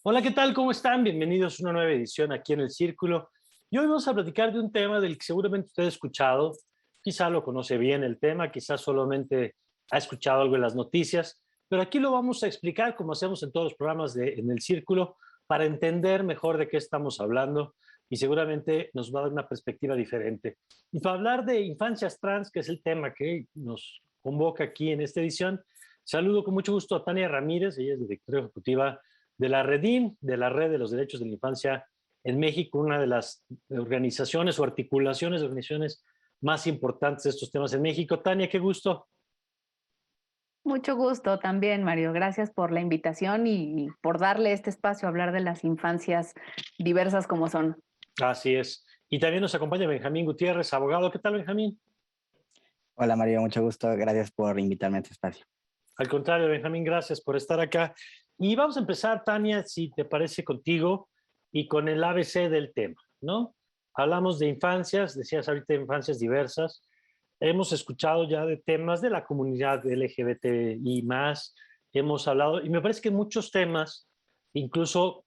Hola, ¿qué tal? ¿Cómo están? Bienvenidos a una nueva edición aquí en El Círculo. Y hoy vamos a platicar de un tema del que seguramente usted ha escuchado, quizá lo conoce bien el tema, quizá solamente ha escuchado algo en las noticias, pero aquí lo vamos a explicar como hacemos en todos los programas en El Círculo para entender mejor de qué estamos hablando y seguramente nos va a dar una perspectiva diferente. Y para hablar de infancias trans, que es el tema que nos convoca aquí en esta edición, saludo con mucho gusto a Tania Ramírez, ella es directora ejecutiva de la REDIM, de la Red de los Derechos de la Infancia en México, una de las organizaciones o articulaciones de organizaciones más importantes de estos temas en México. Tania, qué gusto. Mucho gusto también, Mario. Gracias por la invitación y por darle este espacio a hablar de las infancias diversas como son. Así es. Y también nos acompaña Benjamín Gutiérrez, abogado. ¿Qué tal, Benjamín? Hola Mario, mucho gusto. Gracias por invitarme a este espacio. Al contrario, Benjamín, gracias por estar acá. Y vamos a empezar, Tania, si te parece contigo, y con el ABC del tema, ¿no? Hablamos de infancias, decías ahorita infancias diversas. Hemos escuchado ya de temas de la comunidad LGBTI más, hemos hablado, y me parece que muchos temas, incluso,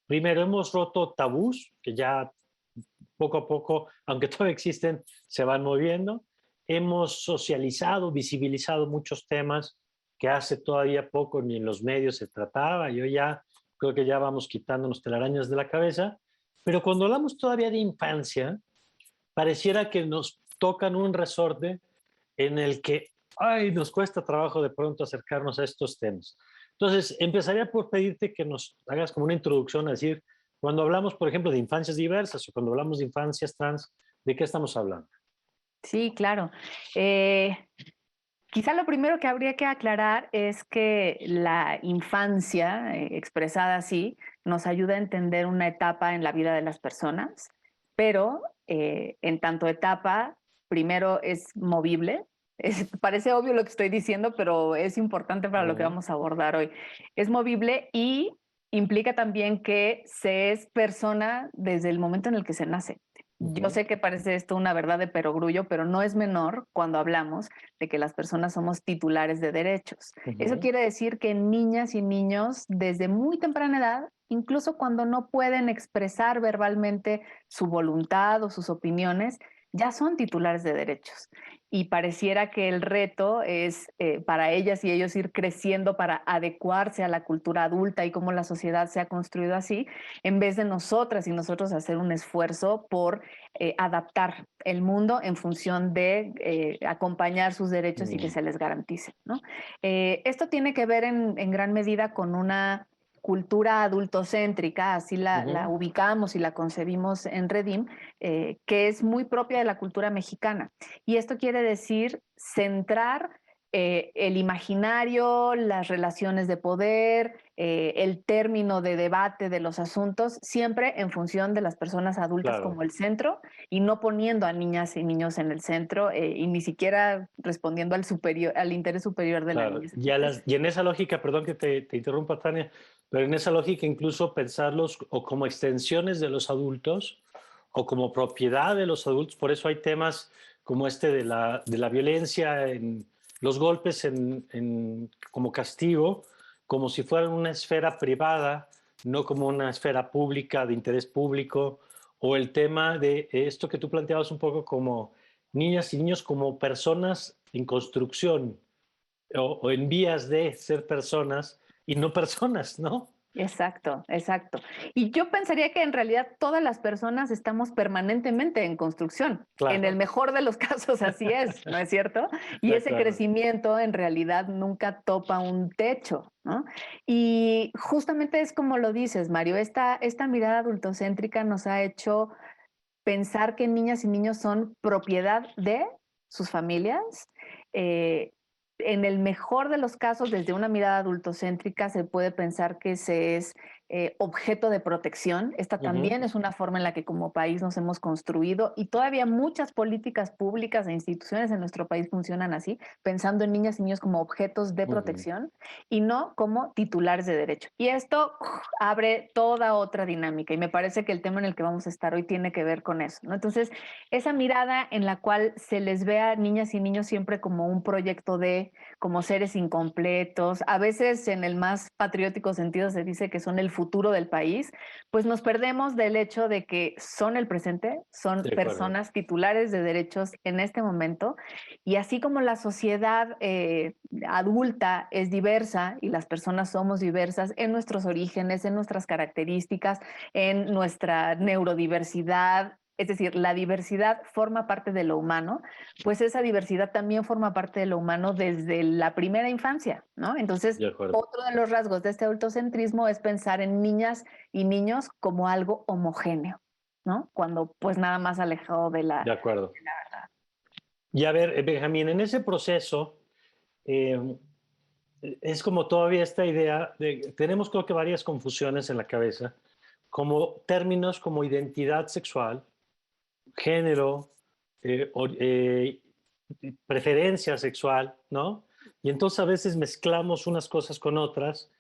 primero hemos roto tabús, que ya poco a poco, aunque todavía existen, se van moviendo. Hemos socializado, visibilizado muchos temas que hace todavía poco ni en los medios se trataba. Yo ya creo que ya vamos quitándonos telarañas de la cabeza. Pero cuando hablamos todavía de infancia, pareciera que nos tocan un resorte en el que ay, nos cuesta trabajo de pronto acercarnos a estos temas. Entonces, empezaría por pedirte que nos hagas como una introducción a decir, cuando hablamos, por ejemplo, de infancias diversas o cuando hablamos de infancias trans, ¿de qué estamos hablando? Sí, claro. Quizá lo primero que habría que aclarar es que la infancia, expresada así, nos ayuda a entender una etapa en la vida de las personas, pero en tanto etapa, primero es movible. Parece obvio lo que estoy diciendo, pero es importante para lo que vamos a abordar hoy. Es movible y implica también que se es persona desde el momento en el que se nace. Yo sé que parece esto una verdad de perogrullo, pero no es menor cuando hablamos de que las personas somos titulares de derechos. Eso quiere decir que niñas y niños desde muy temprana edad, incluso cuando no pueden expresar verbalmente su voluntad o sus opiniones, ya son titulares de derechos. Y pareciera que el reto es para ellas y ellos ir creciendo para adecuarse a la cultura adulta y cómo la sociedad se ha construido así, en vez de nosotras y nosotros hacer un esfuerzo por adaptar el mundo en función de acompañar sus derechos y que se les garantice, ¿no? Esto tiene que ver en gran medida con una cultura adultocéntrica, así la ubicamos y la concebimos en Redim, que es muy propia de la cultura mexicana. Y esto quiere decir centrar el imaginario, las relaciones de poder, el término de debate de los asuntos, siempre en función de las personas adultas como el centro y no poniendo a niñas y niños en el centro y ni siquiera respondiendo al interés superior de la niña. Y en esa lógica, perdón que te interrumpa, Tania, pero en esa lógica incluso pensarlos o como extensiones de los adultos o como propiedad de los adultos. Por eso hay temas como este de la violencia, los golpes como castigo, como si fueran una esfera privada, no como una esfera pública de interés público, o el tema de esto que tú planteabas un poco como niñas y niños como personas en construcción o en vías de ser personas y no personas, ¿no? Exacto, exacto. Y yo pensaría que en realidad todas las personas estamos permanentemente en construcción. Claro. En el mejor de los casos así es, ¿no es cierto? Y ese crecimiento en realidad nunca topa un techo, ¿no? Y justamente es como lo dices, Mario, esta mirada adultocéntrica nos ha hecho pensar que niñas y niños son propiedad de sus familias. En el mejor de los casos, desde una mirada adultocéntrica, se puede pensar que se es objeto de protección. Esta también es una forma en la que como país nos hemos construido y todavía muchas políticas públicas e instituciones en nuestro país funcionan así, pensando en niñas y niños como objetos de protección y no como titulares de derecho. Y esto abre toda otra dinámica y me parece que el tema en el que vamos a estar hoy tiene que ver con eso, ¿no? Entonces, esa mirada en la cual se les ve a niñas y niños siempre como un proyecto de, como seres incompletos, a veces en el más patriótico sentido se dice que son el futuro del país, pues nos perdemos del hecho de que son el presente, son personas titulares de derechos en este momento, y así como la sociedad adulta es diversa y las personas somos diversas en nuestros orígenes, en nuestras características, en nuestra neurodiversidad, es decir, la diversidad forma parte de lo humano, pues esa diversidad también forma parte de lo humano desde la primera infancia, ¿no? Entonces, otro de los rasgos de este adultocentrismo es pensar en niñas y niños como algo homogéneo, ¿no? Cuando pues nada más alejado de la verdad. Y a ver, Benjamín, en ese proceso es como todavía esta idea de, tenemos creo que varias confusiones en la cabeza, como términos como identidad sexual, género, preferencia sexual, ¿no? Y entonces a veces mezclamos unas cosas con otras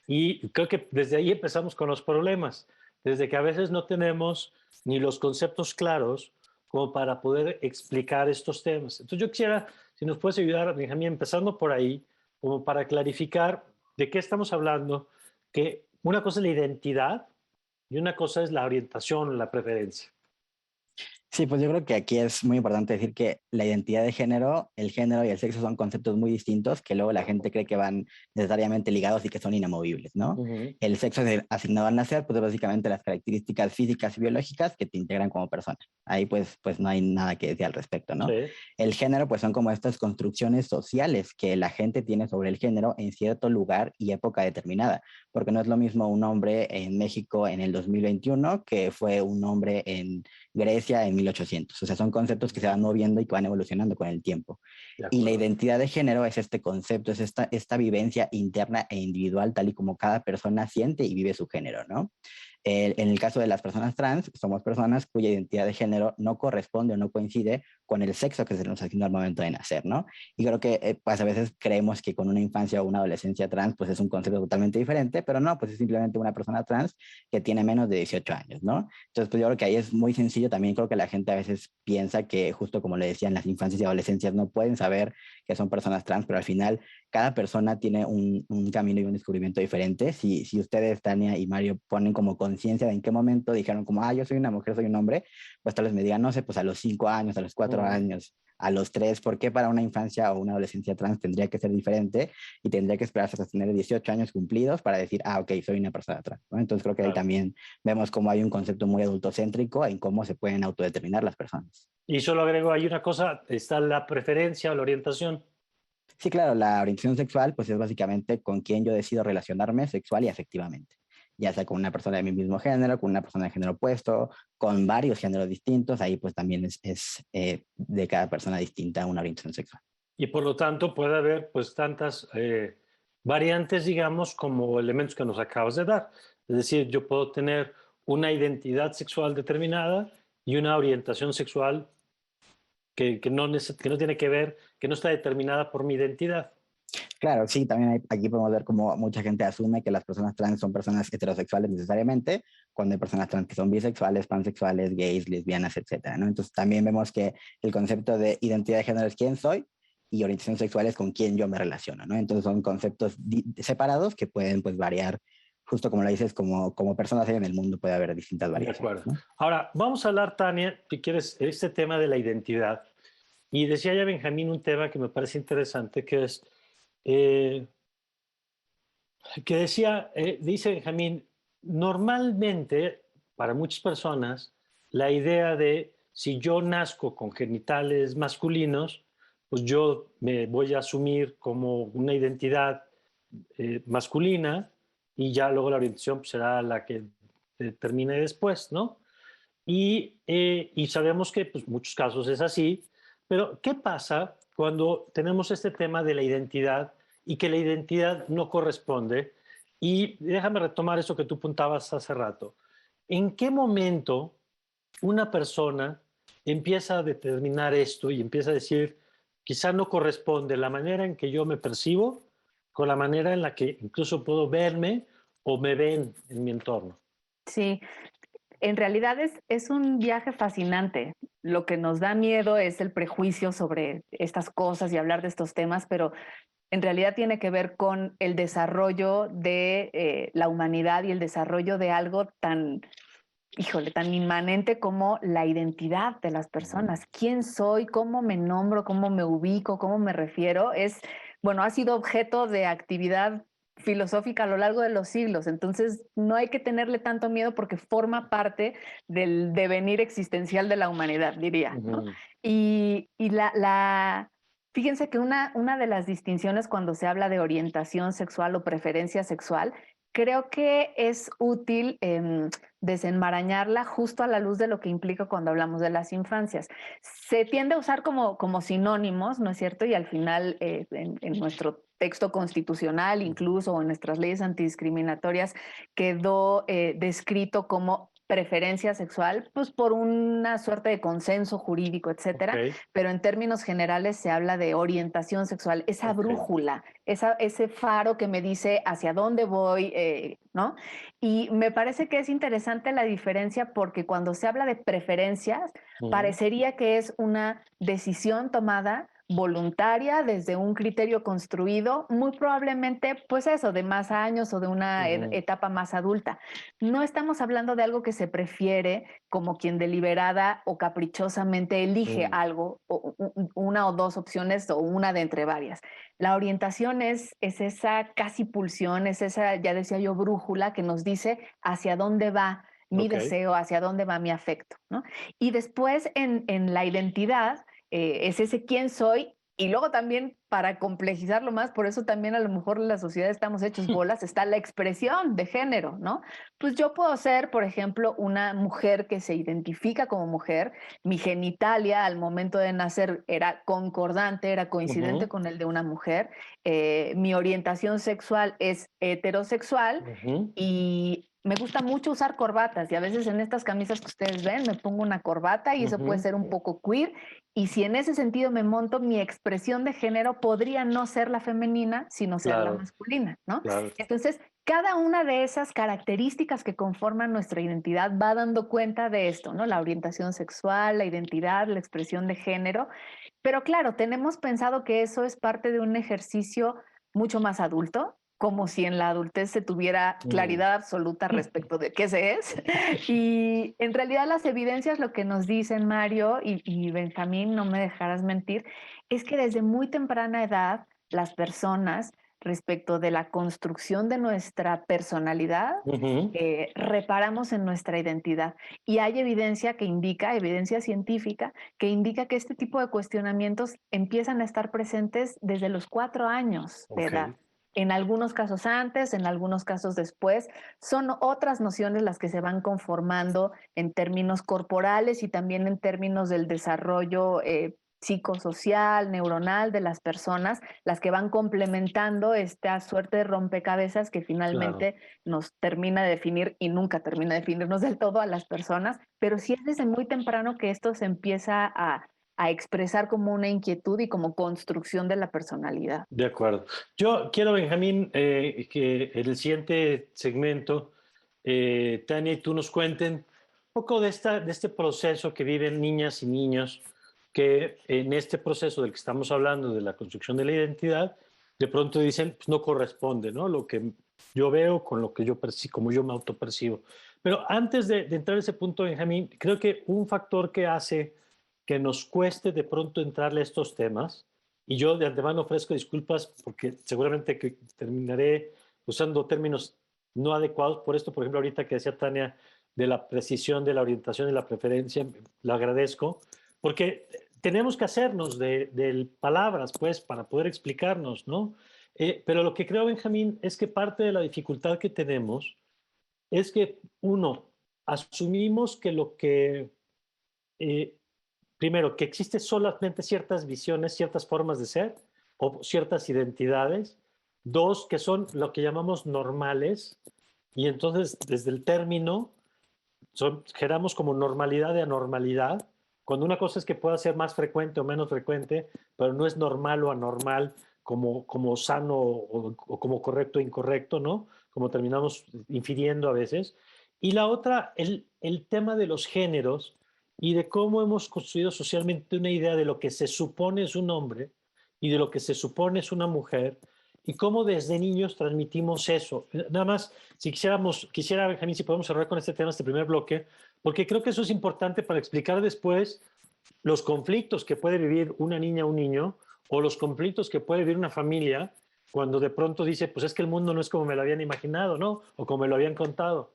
y creo que desde ahí empezamos con los problemas, desde que a veces no tenemos ni los conceptos claros como para poder explicar estos temas. Entonces yo quisiera, si nos puedes ayudar, Benjamín, empezando por ahí, como para clarificar de qué estamos hablando, que una cosa es la identidad y una cosa es la orientación, la preferencia. Sí, pues yo creo que aquí es muy importante decir que la identidad de género, el género y el sexo son conceptos muy distintos que luego la gente cree que van necesariamente ligados y que son inamovibles, ¿no? El sexo es asignado al nacer, pues es básicamente las características físicas y biológicas que te integran como persona. Ahí pues no hay nada que decir al respecto, ¿no? Sí. El género pues son como estas construcciones sociales que la gente tiene sobre el género en cierto lugar y época determinada, porque no es lo mismo un hombre en México en el 2021 que fue un hombre en Grecia en 1800. O sea, son conceptos que se van moviendo y que van evolucionando con el tiempo. Y la identidad de género es este concepto, es esta vivencia interna e individual, tal y como cada persona siente y vive su género, ¿no? En el caso de las personas trans, somos personas cuya identidad de género no corresponde o no coincide con el sexo que se nos asigna al momento de nacer, ¿no? Y creo que pues a veces creemos que con una infancia o una adolescencia trans pues es un concepto totalmente diferente, pero no, pues es simplemente una persona trans que tiene menos de 18 años, ¿no? Entonces pues yo creo que ahí es muy sencillo, también creo que la gente a veces piensa que justo como le decían, las infancias y adolescencias no pueden saber que son personas trans, pero al final cada persona tiene un camino y un descubrimiento diferente. Si ustedes, Tania y Mario, ponen como conciencia de en qué momento dijeron como, yo soy una mujer, soy un hombre, pues tal vez me digan, no sé, pues a los 5 años, a los 4 años, a los 3, ¿por qué para una infancia o una adolescencia trans tendría que ser diferente y tendría que esperarse hasta tener 18 años cumplidos para decir, ok, soy una persona trans, ¿no? Entonces creo que ahí también vemos cómo hay un concepto muy adultocéntrico en cómo se pueden autodeterminar las personas. Y solo agrego ahí una cosa, está la preferencia o la orientación. Sí, claro, la orientación sexual pues es básicamente con quien yo decido relacionarme sexual y afectivamente, ya sea con una persona de mi mismo género, con una persona de género opuesto, con varios géneros distintos, ahí pues también es de cada persona distinta una orientación sexual. Y por lo tanto puede haber pues tantas variantes, digamos, como elementos que nos acabas de dar. Es decir, yo puedo tener una identidad sexual determinada y una orientación sexual que no tiene que ver, que no está determinada por mi identidad. Claro, sí, también aquí podemos ver cómo mucha gente asume que las personas trans son personas heterosexuales necesariamente, cuando hay personas trans que son bisexuales, pansexuales, gays, lesbianas, etcétera, ¿no? Entonces también vemos que el concepto de identidad de género es quién soy y orientación sexual es con quién yo me relaciono, ¿no? Entonces son conceptos separados que pueden pues variar, justo como lo dices, como personas en el mundo puede haber distintas variaciones. De acuerdo. ¿No? Ahora, vamos a hablar, Tania, si quieres, este tema de la identidad. Y decía ya Benjamín un tema que me parece interesante, que es, dice Benjamín, normalmente para muchas personas la idea de si yo nazco con genitales masculinos, pues yo me voy a asumir como una identidad masculina y ya luego la orientación pues, será la que termine después, ¿no? Y sabemos que pues muchos casos es así, pero ¿qué pasa cuando tenemos este tema de la identidad y que la identidad no corresponde Y déjame retomar eso que tú apuntabas hace rato. ¿En qué momento una persona empieza a determinar esto y empieza a decir, quizá no corresponde la manera en que yo me percibo con la manera en la que incluso puedo verme o me ven en mi entorno? Sí, en realidad es un viaje fascinante. Lo que nos da miedo es el prejuicio sobre estas cosas y hablar de estos temas, pero en realidad tiene que ver con el desarrollo de la humanidad y el desarrollo de algo tan, híjole, tan inmanente como la identidad de las personas. ¿Quién soy? ¿Cómo me nombro? ¿Cómo me ubico? ¿Cómo me refiero? Bueno, ha sido objeto de actividad filosófica a lo largo de los siglos. Entonces, no hay que tenerle tanto miedo porque forma parte del devenir existencial de la humanidad, diría, ¿no? Ujú. Fíjense que una de las distinciones cuando se habla de orientación sexual o preferencia sexual, creo que es útil desenmarañarla justo a la luz de lo que implica cuando hablamos de las infancias. Se tiende a usar como sinónimos, ¿no es cierto? Y al final en nuestro texto constitucional, incluso o en nuestras leyes antidiscriminatorias, quedó descrito como preferencia sexual, pues por una suerte de consenso jurídico, etcétera, Ok, pero en términos generales se habla de orientación sexual, esa ok. brújula, ese faro que me dice hacia dónde voy, ¿no? Y me parece que es interesante la diferencia porque cuando se habla de preferencias, Ujú, parecería que es una decisión tomada voluntaria desde un criterio construido, muy probablemente, pues eso, de más años o de una ujú, etapa más adulta. No estamos hablando de algo que se prefiere como quien deliberada o caprichosamente elige ujú. algo, o una o dos opciones o una de entre varias. La orientación es esa casi pulsión, es esa, ya decía yo, brújula que nos dice hacia dónde va mi Ok. deseo, hacia dónde va mi afecto, ¿no? Y después en la identidad es ese quién soy. Y luego también, para complejizarlo más, por eso también a lo mejor en la sociedad estamos hechos bolas, está la expresión de género, ¿no? Pues yo puedo ser, por ejemplo, una mujer que se identifica como mujer, mi genitalia al momento de nacer era concordante, era coincidente Ujú, con el de una mujer, mi orientación sexual es heterosexual ujú, y me gusta mucho usar corbatas y a veces en estas camisas que ustedes ven me pongo una corbata y eso puede ujú. ser un poco queer y si en ese sentido me monto, mi expresión de género podría no ser la femenina, sino ser la Claro, masculina, ¿no? claro. Entonces, cada una de esas características que conforman nuestra identidad va dando cuenta de esto, ¿no? La orientación sexual, la identidad, la expresión de género. Pero claro, tenemos pensado que eso es parte de un ejercicio mucho más adulto, como si en la adultez se tuviera Mm. claridad absoluta respecto de qué se es. Y en realidad las evidencias lo que nos dicen, Mario y Benjamín, no me dejarás mentir, es que desde muy temprana edad las personas respecto de la construcción de nuestra personalidad, Ujú. reparamos en nuestra identidad. Y hay evidencia que indica, evidencia científica, que indica que este tipo de cuestionamientos empiezan a estar presentes desde los 4 años de Ok. edad. En algunos casos antes, en algunos casos después. Son otras nociones las que se van conformando en términos corporales y también en términos del desarrollo psicosocial, neuronal de las personas, las que van complementando esta suerte de rompecabezas que Claro. finalmente nos termina de definir y nunca termina de definirnos del todo a las personas, pero sí es desde muy temprano que esto se empieza a expresar como una inquietud y como construcción de la personalidad. De acuerdo. Yo quiero, Benjamín, que en el siguiente segmento, Tania y tú nos cuenten un poco de este proceso que viven niñas y niños, que en este proceso del que estamos hablando, de la construcción de la identidad, de pronto dicen, pues no corresponde, ¿no? Lo que yo veo con lo que yo percibo, como yo me autopercibo. Pero antes de entrar a ese punto, Benjamín, creo que un factor que hace que nos cueste de pronto entrarle a estos temas, y yo de antemano ofrezco disculpas porque seguramente que terminaré usando términos no adecuados. Por esto, por ejemplo, ahorita que decía Tania de la precisión de la orientación y la preferencia, lo agradezco, porque tenemos que hacernos de palabras, pues, para poder explicarnos, ¿no? Pero lo que creo, Benjamín, es que parte de la dificultad que tenemos es que, uno, asumimos que lo que eh, primero, que existen solamente ciertas visiones, ciertas formas de ser o ciertas identidades, dos que son lo que llamamos normales, y entonces desde el término generamos como normalidad de anormalidad, cuando una cosa es que pueda ser más frecuente o menos frecuente, pero no es normal o anormal como sano o como correcto o incorrecto, ¿no? Como terminamos infiriendo a veces. Y la otra, el tema de los géneros y de cómo hemos construido socialmente una idea de lo que se supone es un hombre y de lo que se supone es una mujer, y cómo desde niños transmitimos eso. Nada más, si quisiera, Benjamín, si podemos cerrar con este tema, este primer bloque, porque creo que eso es importante para explicar después los conflictos que puede vivir una niña o un niño, o los conflictos que puede vivir una familia cuando de pronto dice, pues es que el mundo no es como me lo habían imaginado, ¿no? O como me lo habían contado.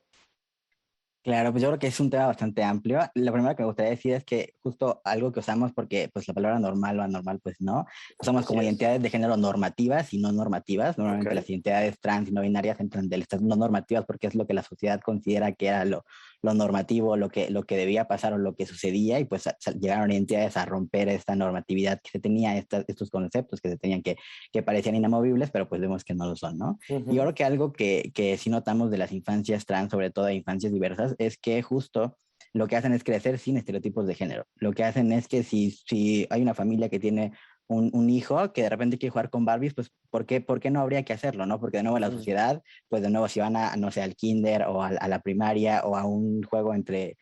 Claro, pues yo creo que es un tema bastante amplio. Lo primero que me gustaría decir es que justo algo que usamos, porque pues la palabra normal o anormal, pues no, usamos como identidades de género normativas y no normativas. Normalmente las identidades trans y no binarias entran del estado no normativas porque es lo que la sociedad considera que era lo normativo, lo que debía pasar o lo que sucedía, y pues llegaron identidades a romper esta normatividad que se tenía, estos conceptos que se tenían que parecían inamovibles, pero pues vemos que no lo son, ¿no? Y yo creo que algo que sí notamos de las infancias trans, sobre todo de infancias diversas, es que justo lo que hacen es crecer sin estereotipos de género. Lo que hacen es que si hay una familia que tiene un hijo que de repente quiere jugar con Barbies, pues por qué no habría que hacerlo, ¿no? Porque de nuevo la sociedad, pues de nuevo si van a, no sé, al kinder o a la primaria o a un juego entre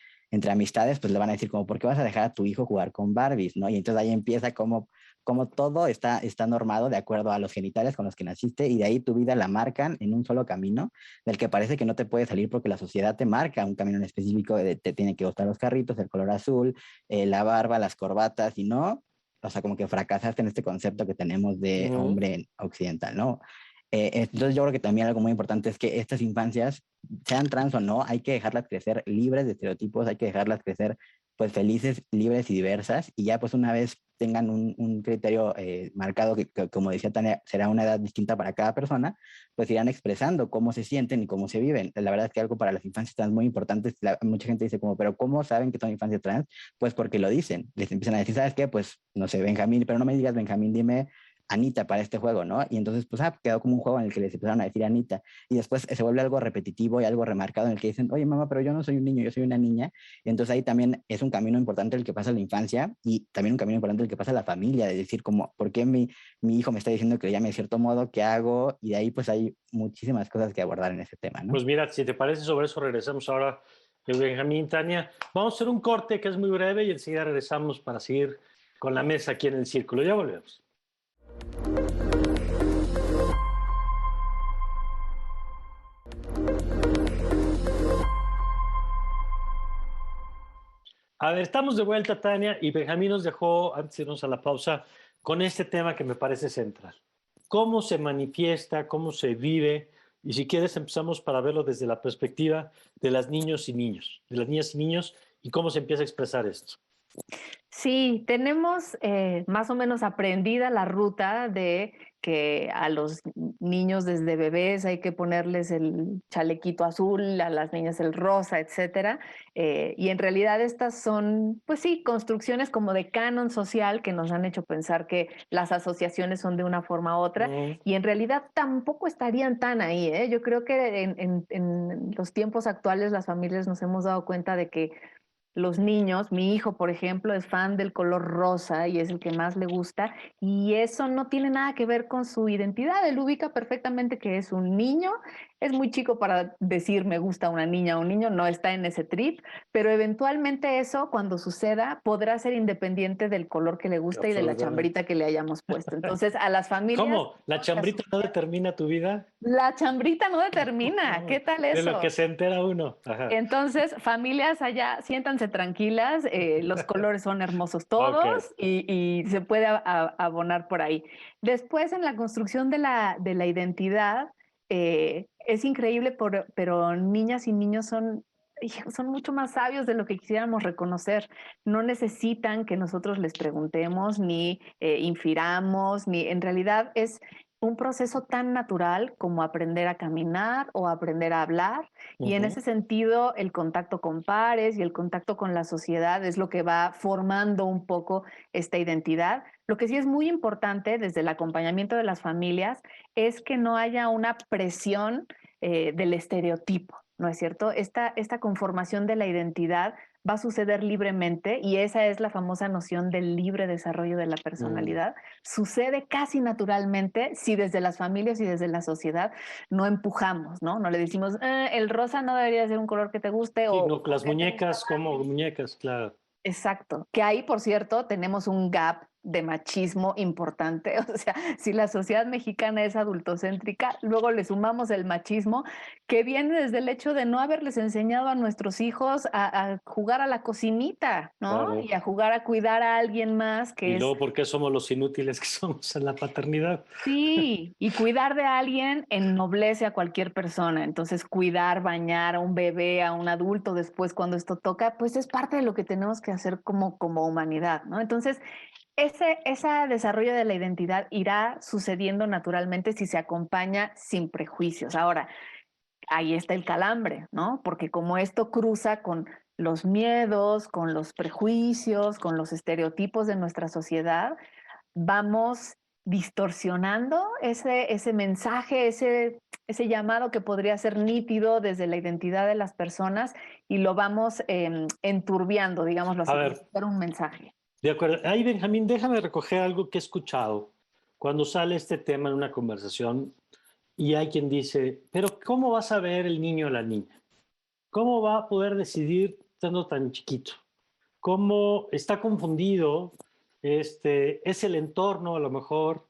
amistades, pues le van a decir como, ¿por qué vas a dejar a tu hijo jugar con Barbies, ¿no? Y entonces ahí empieza como todo está normado de acuerdo a los genitales con los que naciste, y de ahí tu vida la marcan en un solo camino del que parece que no te puedes salir porque la sociedad te marca un camino en específico, te tienen que gustar los carritos, el color azul, la barba, las corbatas, y no, o sea, como que fracasaste en este concepto que tenemos de hombre occidental, ¿no? Entonces yo creo que también algo muy importante es que estas infancias, sean trans o no, hay que dejarlas crecer libres de estereotipos, hay que dejarlas crecer pues felices, libres y diversas, y ya pues una vez tengan un criterio marcado que, como decía Tania, será una edad distinta para cada persona, pues irán expresando cómo se sienten y cómo se viven. La verdad es que algo para las infancias trans muy importante, mucha gente dice como, pero ¿cómo saben que son infancias trans? Pues porque lo dicen, les empiezan a decir, ¿sabes qué? Pues no sé, Benjamín, pero no me digas Benjamín, dime Anita para este juego, ¿no? Y entonces, pues, quedó como un juego en el que les empezaron a decir Anita, y después se vuelve algo repetitivo y algo remarcado en el que dicen, oye, mamá, pero yo no soy un niño, yo soy una niña. Y entonces ahí también es un camino importante el que pasa la infancia, y también un camino importante el que pasa la familia, de decir como, ¿por qué mi hijo me está diciendo que le llame de cierto modo? ¿Qué hago? Y de ahí pues hay muchísimas cosas que abordar en ese tema, ¿no? Pues mira, si te parece, sobre eso regresamos ahora, Benjamín, Tania. Vamos a hacer un corte que es muy breve y enseguida regresamos para seguir con la mesa aquí en el círculo. Ya volvemos. A ver, estamos de vuelta, Tania, y Benjamín nos dejó, antes de irnos a la pausa, con este tema que me parece central. ¿Cómo se manifiesta, cómo se vive? Y si quieres empezamos para verlo desde la perspectiva de las niños y niños, de las niñas y niños, y cómo se empieza a expresar esto. Sí, tenemos más o menos aprendida la ruta de que a los niños desde bebés hay que ponerles el chalequito azul, a las niñas el rosa, etcétera. Y en realidad estas son, pues sí, construcciones como de canon social que nos han hecho pensar que las asociaciones son de una forma u otra, y en realidad tampoco estarían tan ahí, ¿eh? Yo creo que en los tiempos actuales las familias nos hemos dado cuenta de que los niños, mi hijo, por ejemplo, es fan del color rosa y es el que más le gusta, y eso no tiene nada que ver con su identidad. Él ubica perfectamente que es un niño, es muy chico para decir me gusta una niña o un niño, no está en ese trip, pero eventualmente eso, cuando suceda, podrá ser independiente del color que le gusta y de la chambrita que le hayamos puesto. Entonces, a las familias... ¿Cómo? ¿La chambrita no determina tu vida? La chambrita no determina. ¿Qué tal eso? De lo que se entera uno. Ajá. Entonces, familias allá, siéntanse tranquilas, los colores son hermosos todos, y se puede abonar por ahí. Después, en la construcción de la identidad, es increíble, pero niñas y niños son mucho más sabios de lo que quisiéramos reconocer. No necesitan que nosotros les preguntemos, ni infiramos, ni en realidad es un proceso tan natural como aprender a caminar o aprender a hablar. Y en ese sentido, el contacto con pares y el contacto con la sociedad es lo que va formando un poco esta identidad. Lo que sí es muy importante desde el acompañamiento de las familias es que no haya una presión del estereotipo, ¿no es cierto? Esta conformación de la identidad va a suceder libremente y esa es la famosa noción del libre desarrollo de la personalidad. Sucede casi naturalmente si desde las familias y desde la sociedad no empujamos, ¿no? No le decimos, el rosa no debería ser un color que te guste Sí, o... no, las muñecas como muñecas, claro. Exacto, que ahí, por cierto, tenemos un gap de machismo importante. O sea, si la sociedad mexicana es adultocéntrica, luego le sumamos el machismo que viene desde el hecho de no haberles enseñado a nuestros hijos a jugar a la cocinita, ¿no? Claro. Y a jugar a cuidar a alguien más Y que es... luego, ¿por qué somos los inútiles que somos en la paternidad? Sí, y cuidar de alguien ennoblece a cualquier persona. Entonces, cuidar, bañar a un bebé, a un adulto después cuando esto toca, pues es parte de lo que tenemos que hacer como humanidad, ¿no? Entonces, ese desarrollo de la identidad irá sucediendo naturalmente si se acompaña sin prejuicios. Ahora, ahí está el calambre, ¿no? Porque como esto cruza con los miedos, con los prejuicios, con los estereotipos de nuestra sociedad, vamos distorsionando ese mensaje, ese llamado que podría ser nítido desde la identidad de las personas y lo vamos enturbiando, digámoslo A así, como ver, si fuera un mensaje. de acuerdo. Ahí, Benjamín, déjame recoger algo que he escuchado cuando sale este tema en una conversación y hay quien dice, pero ¿cómo va a saber el niño o la niña? ¿Cómo va a poder decidir siendo tan chiquito? ¿Cómo está confundido? Es el entorno a lo mejor.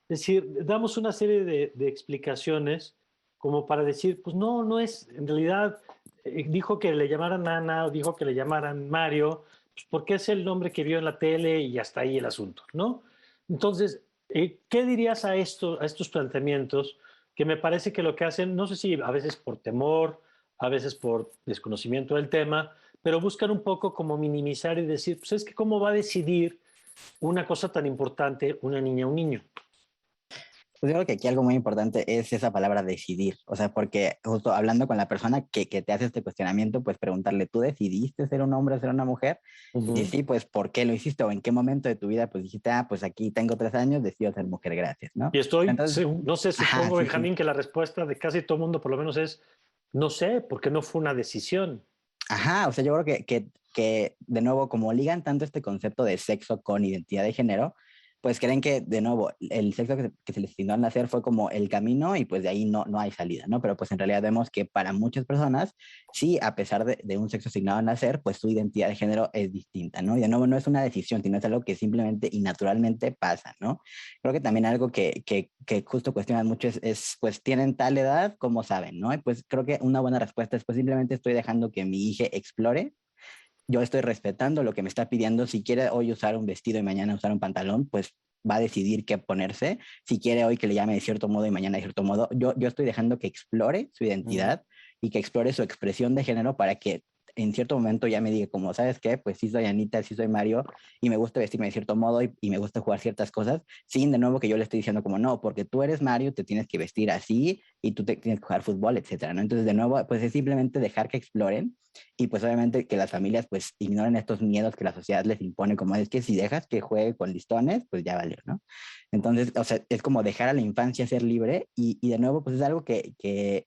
Es decir, damos una serie de explicaciones como para decir, pues no, no es, en realidad dijo que le llamaran Ana o dijo que le llamaran Mario, pues porque es el nombre que vio en la tele y hasta ahí el asunto, ¿no? Entonces, ¿qué dirías a estos planteamientos que me parece que lo que hacen, no sé si a veces por temor, a veces por desconocimiento del tema, pero buscan un poco como minimizar y decir, pues es que cómo va a decidir una cosa tan importante una niña o un niño? Pues yo creo que aquí algo muy importante es esa palabra decidir, o sea, porque justo hablando con la persona que te hace este cuestionamiento, pues preguntarle, ¿tú decidiste ser un hombre o ser una mujer? Y si sí, pues ¿por qué lo hiciste? O en qué momento de tu vida pues dijiste, pues aquí tengo 3 años, decido ser mujer, gracias, ¿no? Y estoy, Entonces, no sé, ajá, supongo, sí, sí. Benjamín, que la respuesta de casi todo el mundo por lo menos es, no sé, porque no fue una decisión. Ajá, o sea, yo creo que de nuevo, como ligan tanto este concepto de sexo con identidad de género, pues creen que, de nuevo, el sexo que se les asignó al nacer fue como el camino y pues de ahí no hay salida, ¿no? Pero pues en realidad vemos que para muchas personas, sí, a pesar de un sexo asignado al nacer, pues su identidad de género es distinta, ¿no? Y de nuevo, no es una decisión, sino es algo que simplemente y naturalmente pasa, ¿no? Creo que también algo que justo cuestionan mucho es, pues, ¿tienen tal edad? ¿Cómo saben, no? Y pues creo que una buena respuesta es, pues, simplemente estoy dejando que mi hija explore, yo estoy respetando lo que me está pidiendo. Si quiere hoy usar un vestido y mañana usar un pantalón, pues va a decidir qué ponerse. Si quiere hoy que le llame de cierto modo y mañana de cierto modo, yo estoy dejando que explore su identidad y que explore su expresión de género para que en cierto momento ya me diga como, ¿sabes qué? Pues sí soy Anita, sí soy Mario y me gusta vestirme de cierto modo y me gusta jugar ciertas cosas, sin de nuevo que yo le estoy diciendo como, no, porque tú eres Mario, te tienes que vestir así y tú te tienes que jugar fútbol, etcétera, ¿no? Entonces, de nuevo, pues es simplemente dejar que exploren y pues obviamente que las familias pues ignoren estos miedos que la sociedad les impone, como es que si dejas que juegue con listones, pues ya valió, ¿no? Entonces, o sea, es como dejar a la infancia ser libre y de nuevo pues es algo que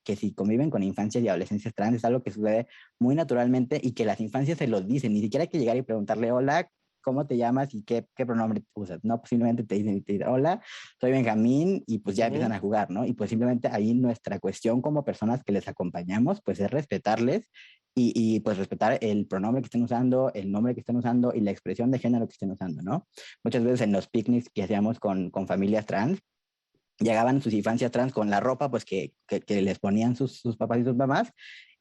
si conviven con infancias y adolescencias trans es algo que sucede muy naturalmente y que las infancias se los dicen, ni siquiera hay que llegar y preguntarle, hola, ¿cómo te llamas y qué pronombre usas? No, pues simplemente te dicen, hola, soy Benjamín y pues ya empiezan a jugar, ¿no? Y pues simplemente ahí nuestra cuestión como personas que les acompañamos, pues es respetarles y pues respetar el pronombre que estén usando, el nombre que estén usando y la expresión de género que estén usando, ¿no? Muchas veces en los picnics que hacíamos con familias trans, llegaban sus infancias trans con la ropa pues que les ponían sus papás y sus mamás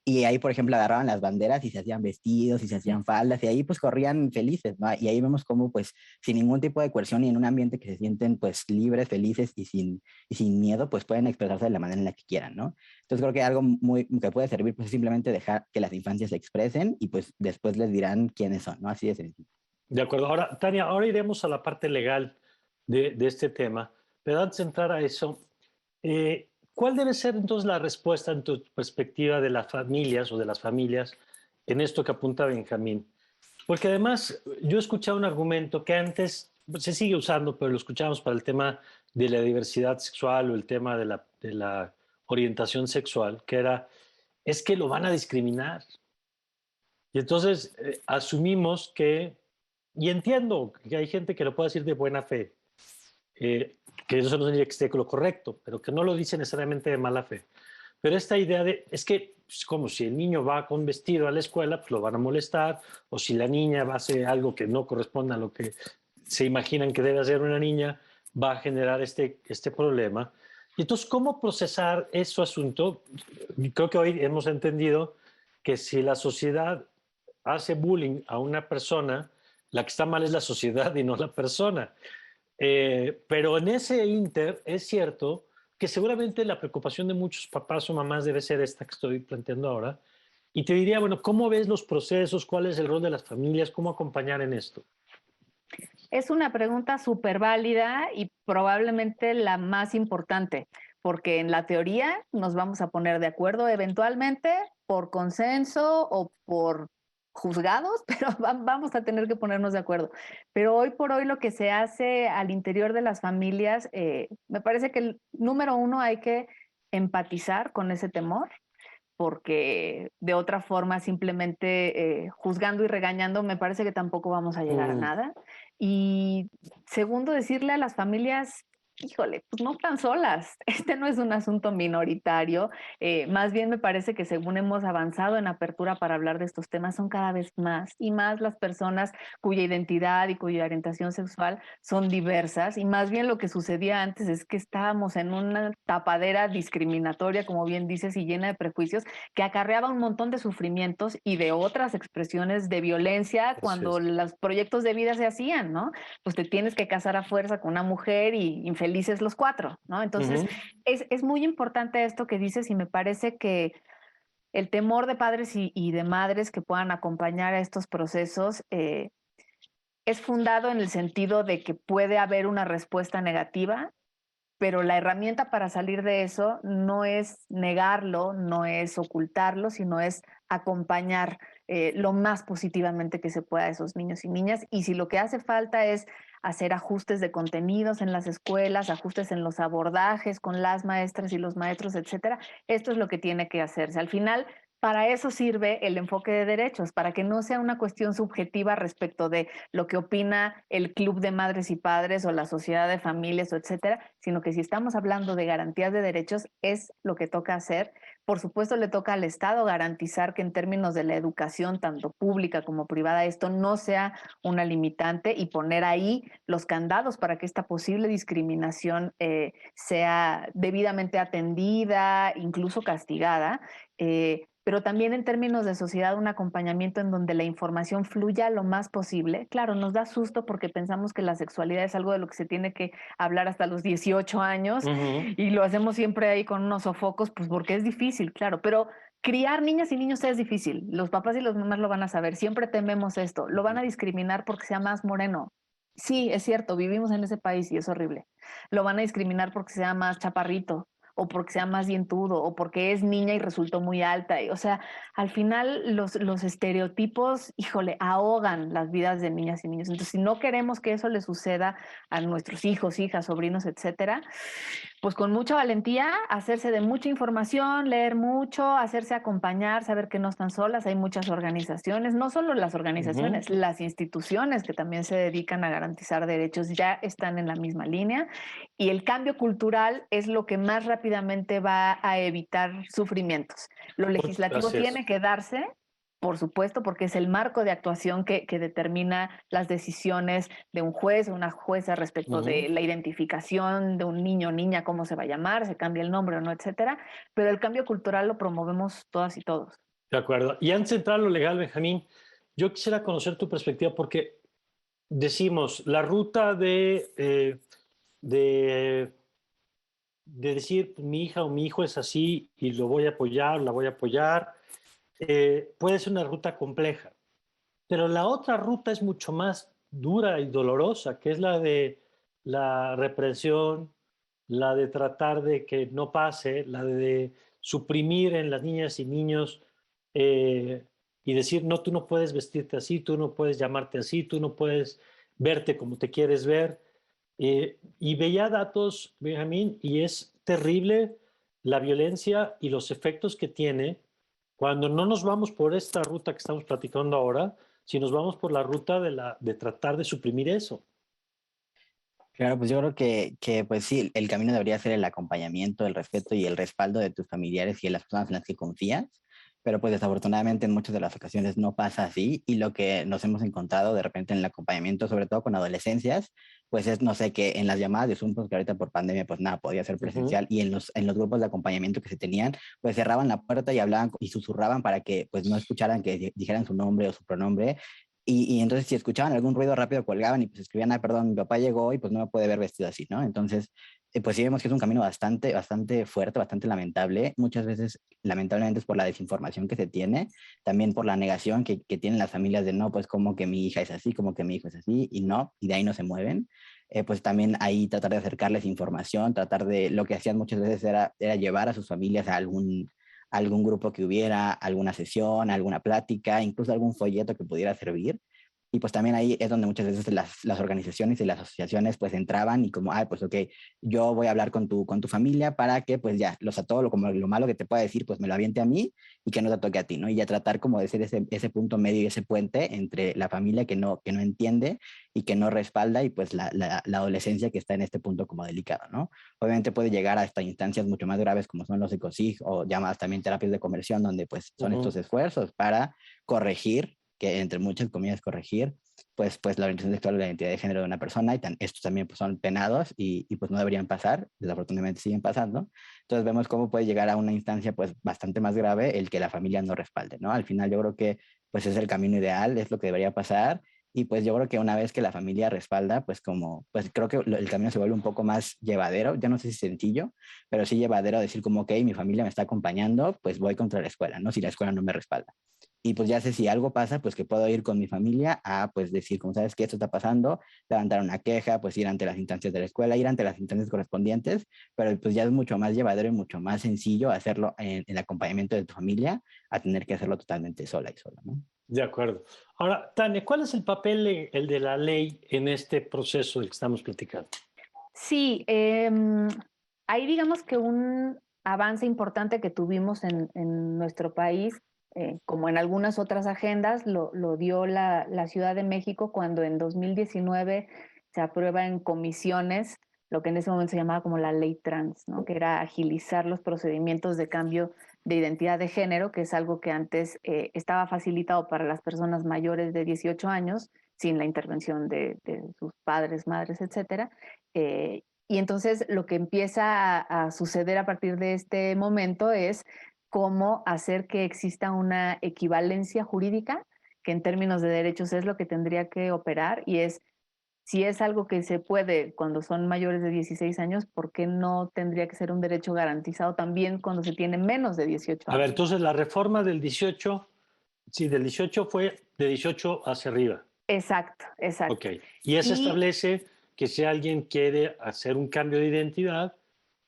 y ahí, por ejemplo, agarraban las banderas y se hacían vestidos y se hacían faldas y ahí pues corrían felices, ¿no? Y ahí vemos cómo pues sin ningún tipo de coerción y en un ambiente que se sienten pues libres, felices y sin miedo pues pueden expresarse de la manera en la que quieran, ¿no? Entonces creo que algo muy que puede servir pues es simplemente dejar que las infancias se expresen y pues después les dirán quiénes son, ¿no? Así de sencillo. De acuerdo. Ahora, Tania, ahora iremos a la parte legal de este tema, pero antes de entrar a eso, ¿Cuál debe ser entonces la respuesta en tu perspectiva de las familias o de las familias en esto que apunta Benjamín? Porque además yo he escuchado un argumento que antes se sigue usando, pero lo escuchamos para el tema de la diversidad sexual o el tema de la orientación sexual, que era, es que lo van a discriminar. Y entonces asumimos que, y entiendo que hay gente que lo puede decir de buena fe, que eso no significa que esté lo correcto, pero que no lo dice necesariamente de mala fe. Pero esta idea de, es que pues, como si el niño va con vestido a la escuela, pues lo van a molestar, o si la niña va a hacer algo que no corresponde a lo que se imaginan que debe hacer una niña, va a generar este problema. Y entonces, ¿cómo procesar ese asunto? Creo que hoy hemos entendido que si la sociedad hace bullying a una persona, la que está mal es la sociedad y no la persona. Pero en ese inter es cierto que seguramente la preocupación de muchos papás o mamás debe ser esta que estoy planteando ahora. Y te diría, bueno, ¿cómo ves los procesos? ¿Cuál es el rol de las familias? ¿Cómo acompañar en esto? Es una pregunta súper válida y probablemente la más importante, porque en la teoría nos vamos a poner de acuerdo eventualmente por consenso o por juzgados, pero vamos a tener que ponernos de acuerdo. Pero hoy por hoy lo que se hace al interior de las familias, me parece que el número uno hay que empatizar con ese temor, porque de otra forma simplemente juzgando y regañando me parece que tampoco vamos a llegar a nada. Y segundo, decirle a las familias, híjole, pues no están solas, este no es un asunto minoritario, más bien me parece que según hemos avanzado en apertura para hablar de estos temas, son cada vez más y más las personas cuya identidad y cuya orientación sexual son diversas, y más bien lo que sucedía antes es que estábamos en una tapadera discriminatoria, como bien dices, y llena de prejuicios, que acarreaba un montón de sufrimientos y de otras expresiones de violencia cuando los proyectos de vida se hacían, ¿no? Pues te tienes que casar a fuerza con una mujer y infelices los cuatro, ¿no? Entonces, es muy importante esto que dices, y me parece que el temor de padres y de madres que puedan acompañar a estos procesos es fundado en el sentido de que puede haber una respuesta negativa, pero la herramienta para salir de eso no es negarlo, no es ocultarlo, sino es acompañar lo más positivamente que se pueda a esos niños y niñas. Y si lo que hace falta es hacer ajustes de contenidos en las escuelas, ajustes en los abordajes con las maestras y los maestros, etcétera, esto es lo que tiene que hacerse. Al final, para eso sirve el enfoque de derechos, para que no sea una cuestión subjetiva respecto de lo que opina el club de madres y padres o la sociedad de familias, o etcétera, sino que si estamos hablando de garantías de derechos, es lo que toca hacer. Por supuesto, le toca al Estado garantizar que en términos de la educación, tanto pública como privada, esto no sea una limitante, y poner ahí los candados para que esta posible discriminación sea debidamente atendida, incluso castigada. Pero también en términos de sociedad, un acompañamiento en donde la información fluya lo más posible. Claro, nos da susto porque pensamos que la sexualidad es algo de lo que se tiene que hablar hasta los 18 años y lo hacemos siempre ahí con unos sofocos, pues porque es difícil, claro, pero criar niñas y niños es difícil. Los papás y las mamás lo van a saber, siempre tememos esto, lo van a discriminar porque sea más moreno. Sí, es cierto, vivimos en ese país y es horrible. Lo van a discriminar porque sea más chaparrito, o porque sea más dientudo, o porque es niña y resultó muy alta. O sea, al final los estereotipos, híjole, ahogan las vidas de niñas y niños. Entonces, si no queremos que eso le suceda a nuestros hijos, hijas, sobrinos, etcétera, pues con mucha valentía, hacerse de mucha información, leer mucho, hacerse acompañar, saber que no están solas. Hay muchas organizaciones, no solo las organizaciones, las instituciones que también se dedican a garantizar derechos ya están en la misma línea, y el cambio cultural es lo que más rápidamente va a evitar sufrimientos. Lo legislativo tiene que darse, por supuesto, porque es el marco de actuación que determina las decisiones de un juez o una jueza respecto de la identificación de un niño o niña, cómo se va a llamar, se cambia el nombre o no, etcétera. Pero el cambio cultural lo promovemos todas y todos. De acuerdo. Y antes de entrar a lo legal, Benjamín, yo quisiera conocer tu perspectiva porque decimos la ruta de decir mi hija o mi hijo es así y lo voy a apoyar, la voy a apoyar, puede ser una ruta compleja. Pero la otra ruta es mucho más dura y dolorosa, que es la de la reprensión, la de tratar de que no pase, la de suprimir en las niñas y niños y decir, no, tú no puedes vestirte así, tú no puedes llamarte así, tú no puedes verte como te quieres ver. Y veía datos, Benjamín, y es terrible la violencia y los efectos que tiene cuando no nos vamos por esta ruta que estamos platicando ahora, si nos vamos por la ruta de tratar de suprimir eso. Claro, pues yo creo que pues sí, el camino debería ser el acompañamiento, el respeto y el respaldo de tus familiares y de las personas en las que confías, pero pues desafortunadamente en muchas de las ocasiones no pasa así y lo que nos hemos encontrado de repente en el acompañamiento, sobre todo con adolescencias, pues es, no sé, que en las llamadas de Zoom, pues que ahorita por pandemia pues nada, podía ser presencial y en los grupos de acompañamiento que se tenían, pues cerraban la puerta y hablaban y susurraban para que pues no escucharan que dijeran su nombre o su pronombre y entonces si escuchaban algún ruido rápido colgaban y pues escribían, ah, perdón, mi papá llegó y pues no me puede ver vestido así, ¿no? Entonces, pues sí vemos que es un camino bastante fuerte, bastante lamentable. Muchas veces, lamentablemente, es por la desinformación que se tiene, también por la negación que tienen las familias de no, pues como que mi hija es así, como que mi hijo es así, y no, y de ahí no se mueven. Pues también ahí tratar de acercarles información, tratar de, lo que hacían muchas veces era llevar a sus familias a algún grupo que hubiera, alguna sesión, alguna plática, incluso algún folleto que pudiera servir. Y pues también ahí es donde muchas veces las organizaciones y las asociaciones pues entraban y como, ah, pues ok, yo voy a hablar con tu familia para que pues ya, a todo como lo malo que te pueda decir, pues me lo aviente a mí y que no te toque a ti, ¿no? Y ya tratar como de ser ese punto medio y ese puente entre la familia que no entiende y que no respalda y pues la adolescencia que está en este punto como delicado, ¿no? Obviamente puede llegar hasta instancias mucho más graves como son los ecosig o llamadas también terapias de conversión, donde pues son estos esfuerzos para corregir, que entre muchas comillas corregir, pues la orientación sexual o la identidad de género de una persona, y estos también pues, son penados y pues no deberían pasar, desafortunadamente siguen pasando. Entonces vemos cómo puede llegar a una instancia pues bastante más grave el que la familia no respalde, ¿no? Al final yo creo que pues es el camino ideal, es lo que debería pasar, y pues yo creo que una vez que la familia respalda, pues como, pues creo que el camino se vuelve un poco más llevadero, yo no sé si sencillo, pero sí llevadero decir como, ok, mi familia me está acompañando, pues voy contra la escuela, ¿no? Si la escuela no me respalda. Y pues ya sé si algo pasa, pues que puedo ir con mi familia a pues decir, como sabes que esto está pasando, levantar una queja, pues ir ante las instancias de la escuela, ir ante las instancias correspondientes, pero pues ya es mucho más llevadero y mucho más sencillo hacerlo en el acompañamiento de tu familia a tener que hacerlo totalmente sola y sola, ¿no? De acuerdo. Ahora, Tania, ¿cuál es el papel el de la ley en este proceso del que estamos platicando? Sí, ahí digamos que un avance importante que tuvimos en nuestro país, como en algunas otras agendas, lo dio la Ciudad de México cuando en 2019 se aprueba en comisiones lo que en ese momento se llamaba como la ley trans, ¿no? Que era agilizar los procedimientos de cambio de identidad de género, que es algo que antes estaba facilitado para las personas mayores de 18 años, sin la intervención de sus padres, madres, etcétera. Y entonces lo que empieza a suceder a partir de este momento es cómo hacer que exista una equivalencia jurídica, que en términos de derechos es lo que tendría que operar, y es, si es algo que se puede cuando son mayores de 16 años, ¿por qué no tendría que ser un derecho garantizado también cuando se tiene menos de 18 A ver, años? entonces la reforma del 18, sí, del 18 fue de 18 hacia arriba. Exacto, Ok. exacto. Y eso Y establece que si alguien quiere hacer un cambio de identidad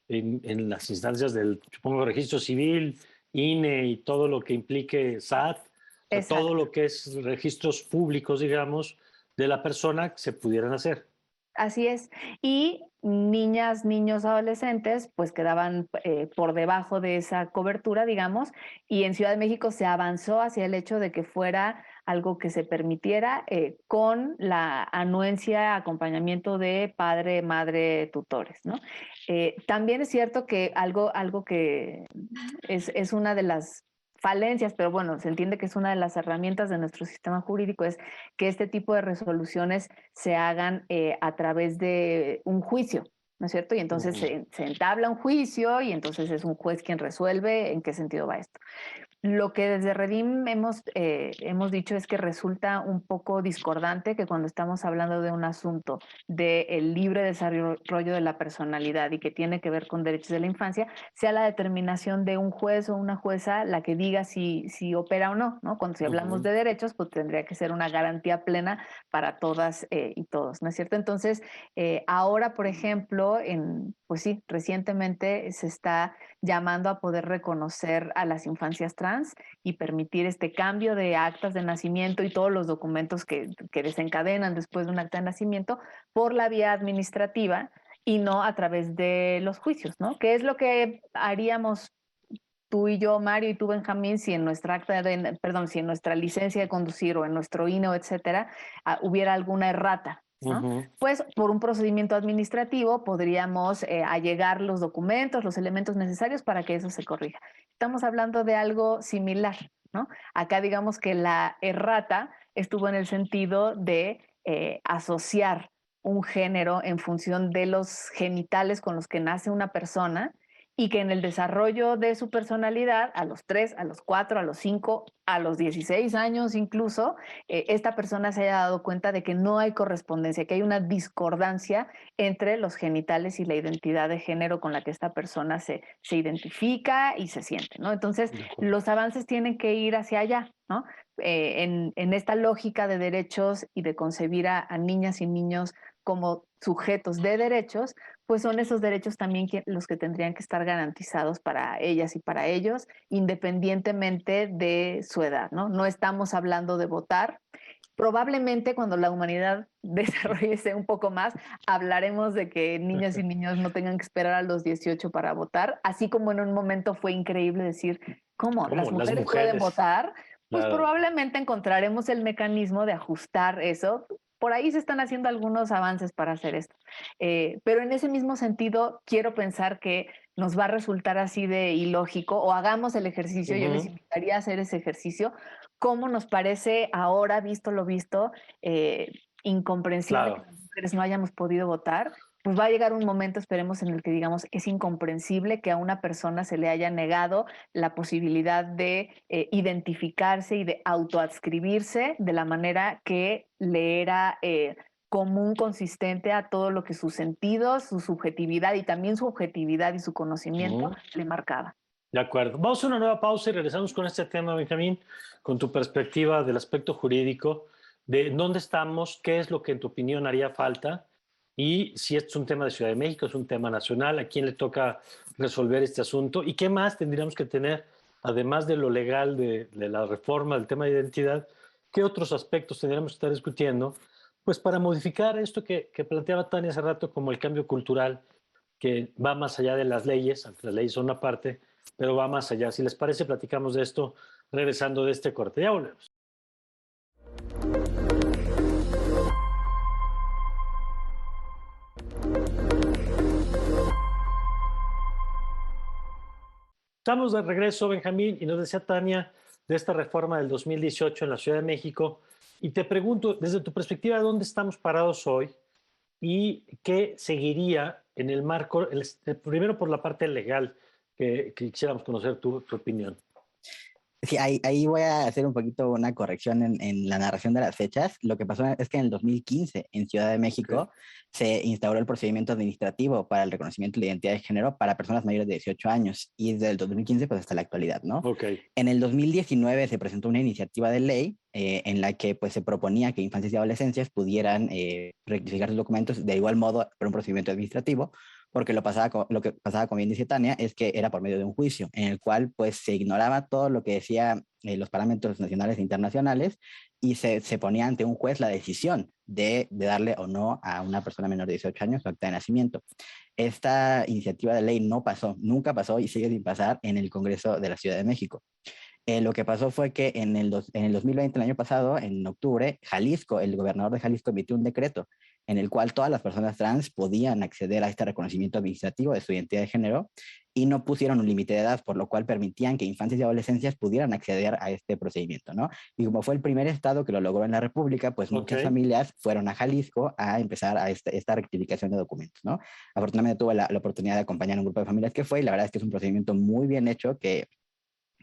en las instancias del, supongo, registro civil, INE y todo lo que implique SAT, o sea, todo exacto. lo que es registros públicos, digamos, de la persona, se pudieran hacer. Así es. Y niñas, niños, adolescentes, pues quedaban por debajo de esa cobertura, digamos, y en Ciudad de México se avanzó hacia el hecho de que fuera algo que se permitiera con la anuencia, acompañamiento de padre, madre, tutores, ¿no? También es cierto que algo que es una de las falencias, pero bueno, se entiende que es una de las herramientas de nuestro sistema jurídico, es que este tipo de resoluciones se hagan a través de un juicio, ¿no es cierto? Y entonces se entabla un juicio y entonces es un juez quien resuelve en qué sentido va esto. Lo que desde Redim hemos dicho es que resulta un poco discordante que cuando estamos hablando de un asunto del libre desarrollo de la personalidad y que tiene que ver con derechos de la infancia, sea la determinación de un juez o una jueza la que diga si opera o no, ¿no? Cuando si hablamos de derechos, pues tendría que ser una garantía plena para todas y todos, ¿no es cierto? Entonces, ahora, por ejemplo, pues sí, recientemente se está llamando a poder reconocer a las infancias trans y permitir este cambio de actas de nacimiento y todos los documentos que desencadenan después de un acta de nacimiento por la vía administrativa y no a través de los juicios, ¿no? ¿Qué es lo que haríamos tú y yo, Mario, y tú, Benjamín, si en nuestra si en nuestra licencia de conducir o en nuestro INE, etcétera, hubiera alguna errata, ¿no? Pues por un procedimiento administrativo podríamos allegar los documentos, los elementos necesarios para que eso se corrija. Estamos hablando de algo similar, ¿no? Acá digamos que la errata estuvo en el sentido de asociar un género en función de los genitales con los que nace una persona y que en el desarrollo de su personalidad, a los 3, a los 4, a los 5, a los 16 años incluso, esta persona se haya dado cuenta de que no hay correspondencia, que hay una discordancia entre los genitales y la identidad de género con la que esta persona se identifica y se siente, ¿no? Entonces, los avances tienen que ir hacia allá, ¿no? En esta lógica de derechos y de concebir a niñas y niños como sujetos de derechos, pues son esos derechos también los que tendrían que estar garantizados para ellas y para ellos, independientemente de su edad, ¿no? No estamos hablando de votar. Probablemente cuando la humanidad desarrolle un poco más, hablaremos de que niñas y niños no tengan que esperar a los 18 para votar, así como en un momento fue increíble decir, ¿cómo? ¿Las mujeres pueden votar? Pues probablemente encontraremos el mecanismo de ajustar eso. Por ahí se están haciendo algunos avances para hacer esto. Pero en ese mismo sentido, quiero pensar que nos va a resultar así de ilógico o hagamos el ejercicio, yo les invitaría a hacer ese ejercicio, cómo nos parece ahora, visto lo visto, incomprensible que las mujeres no hayamos podido votar. Pues va a llegar un momento, esperemos, en el que digamos, es incomprensible que a una persona se le haya negado la posibilidad de identificarse y de autoadscribirse de la manera que le era común, consistente a todo lo que sus sentidos, su subjetividad y también su objetividad y su conocimiento le marcaba. De acuerdo. Vamos a una nueva pausa y regresamos con este tema, Benjamín, con tu perspectiva del aspecto jurídico, de dónde estamos, qué es lo que en tu opinión haría falta y si es un tema de Ciudad de México, es un tema nacional, a quién le toca resolver este asunto y qué más tendríamos que tener, además de lo legal de la reforma del tema de identidad, qué otros aspectos tendríamos que estar discutiendo, pues para modificar esto que planteaba Tania hace rato como el cambio cultural, que va más allá de las leyes, aunque las leyes son una parte, pero va más allá. Si les parece, platicamos de esto regresando de este corte. Ya volvemos. Estamos de regreso, Benjamín, y nos decía Tania de esta reforma del 2018 en la Ciudad de México. Y te pregunto, desde tu perspectiva, ¿dónde estamos parados hoy? ¿Y qué seguiría en el marco, primero por la parte legal, que quisiéramos conocer tu opinión? Sí, ahí voy a hacer un poquito una corrección en la narración de las fechas. Lo que pasó es que en el 2015, en Ciudad de México, se instauró el procedimiento administrativo para el reconocimiento de identidad de género para personas mayores de 18 años y desde el 2015 pues hasta la actualidad, ¿no? En el 2019 se presentó una iniciativa de ley en la que pues se proponía que infancias y adolescencias pudieran rectificar sus documentos de igual modo por un procedimiento administrativo, porque lo que pasaba, como bien dice Tania, es que era por medio de un juicio en el cual pues se ignoraba todo lo que decía los parámetros nacionales e internacionales y se ponía ante un juez la decisión de darle o no a una persona menor de 18 años su acta de nacimiento. Esta iniciativa de ley no pasó, nunca pasó y sigue sin pasar en el Congreso de la Ciudad de México. Lo que pasó fue que en el 2020, el año pasado, en octubre, Jalisco, el gobernador de Jalisco emitió un decreto en el cual todas las personas trans podían acceder a este reconocimiento administrativo de su identidad de género y no pusieron un límite de edad, por lo cual permitían que infancias y adolescencias pudieran acceder a este procedimiento, ¿no? Y como fue el primer estado que lo logró en la República, pues muchas familias fueron a Jalisco a empezar a esta rectificación de documentos, ¿no? Afortunadamente tuve la oportunidad de acompañar a un grupo de familias que fue y la verdad es que es un procedimiento muy bien hecho que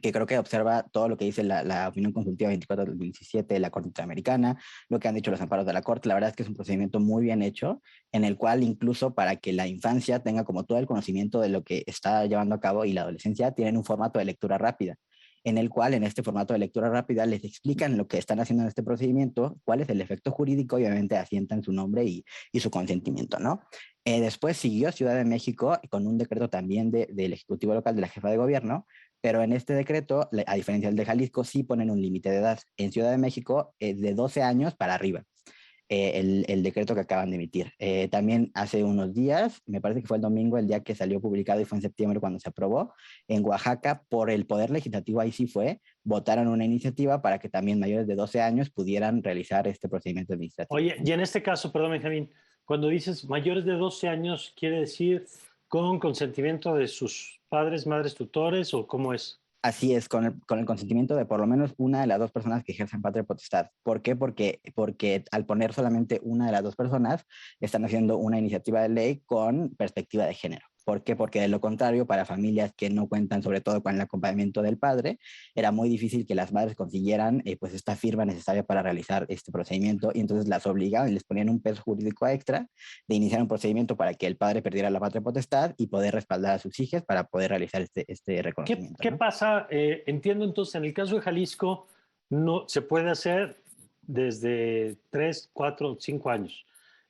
que creo que observa todo lo que dice la opinión consultiva 24 del 2017 de la Corte Interamericana, lo que han dicho los amparos de la Corte. La verdad es que es un procedimiento muy bien hecho, en el cual incluso para que la infancia tenga como todo el conocimiento de lo que está llevando a cabo y la adolescencia, tienen un formato de lectura rápida, en el cual en este formato de lectura rápida les explican lo que están haciendo en este procedimiento, cuál es el efecto jurídico y obviamente asientan su nombre y su consentimiento, ¿no? Después siguió Ciudad de México con un decreto también del Ejecutivo Local de la Jefa de Gobierno, pero en este decreto, a diferencia del de Jalisco, sí ponen un límite de edad. En Ciudad de México, de 12 años para arriba, el decreto que acaban de emitir. También hace unos días, me parece que fue el domingo, el día que salió publicado y fue en septiembre cuando se aprobó, en Oaxaca, por el Poder Legislativo, ahí sí fue, votaron una iniciativa para que también mayores de 12 años pudieran realizar este procedimiento administrativo. Oye, y en este caso, perdón, Benjamín, cuando dices mayores de 12 años, ¿quiere decir con consentimiento de sus padres, madres, tutores o cómo es? Así es, con el consentimiento de por lo menos una de las dos personas que ejercen patria potestad. ¿Por qué? Porque al poner solamente una de las dos personas, están haciendo una iniciativa de ley con perspectiva de género. ¿Por qué? Porque de lo contrario, para familias que no cuentan sobre todo con el acompañamiento del padre, era muy difícil que las madres consiguieran pues esta firma necesaria para realizar este procedimiento y entonces las obligaban y les ponían un peso jurídico extra de iniciar un procedimiento para que el padre perdiera la patria potestad y poder respaldar a sus hijas para poder realizar este reconocimiento. ¿Qué ¿no? pasa? Entiendo entonces, en el caso de Jalisco, no se puede hacer desde 3, 4, 5 años.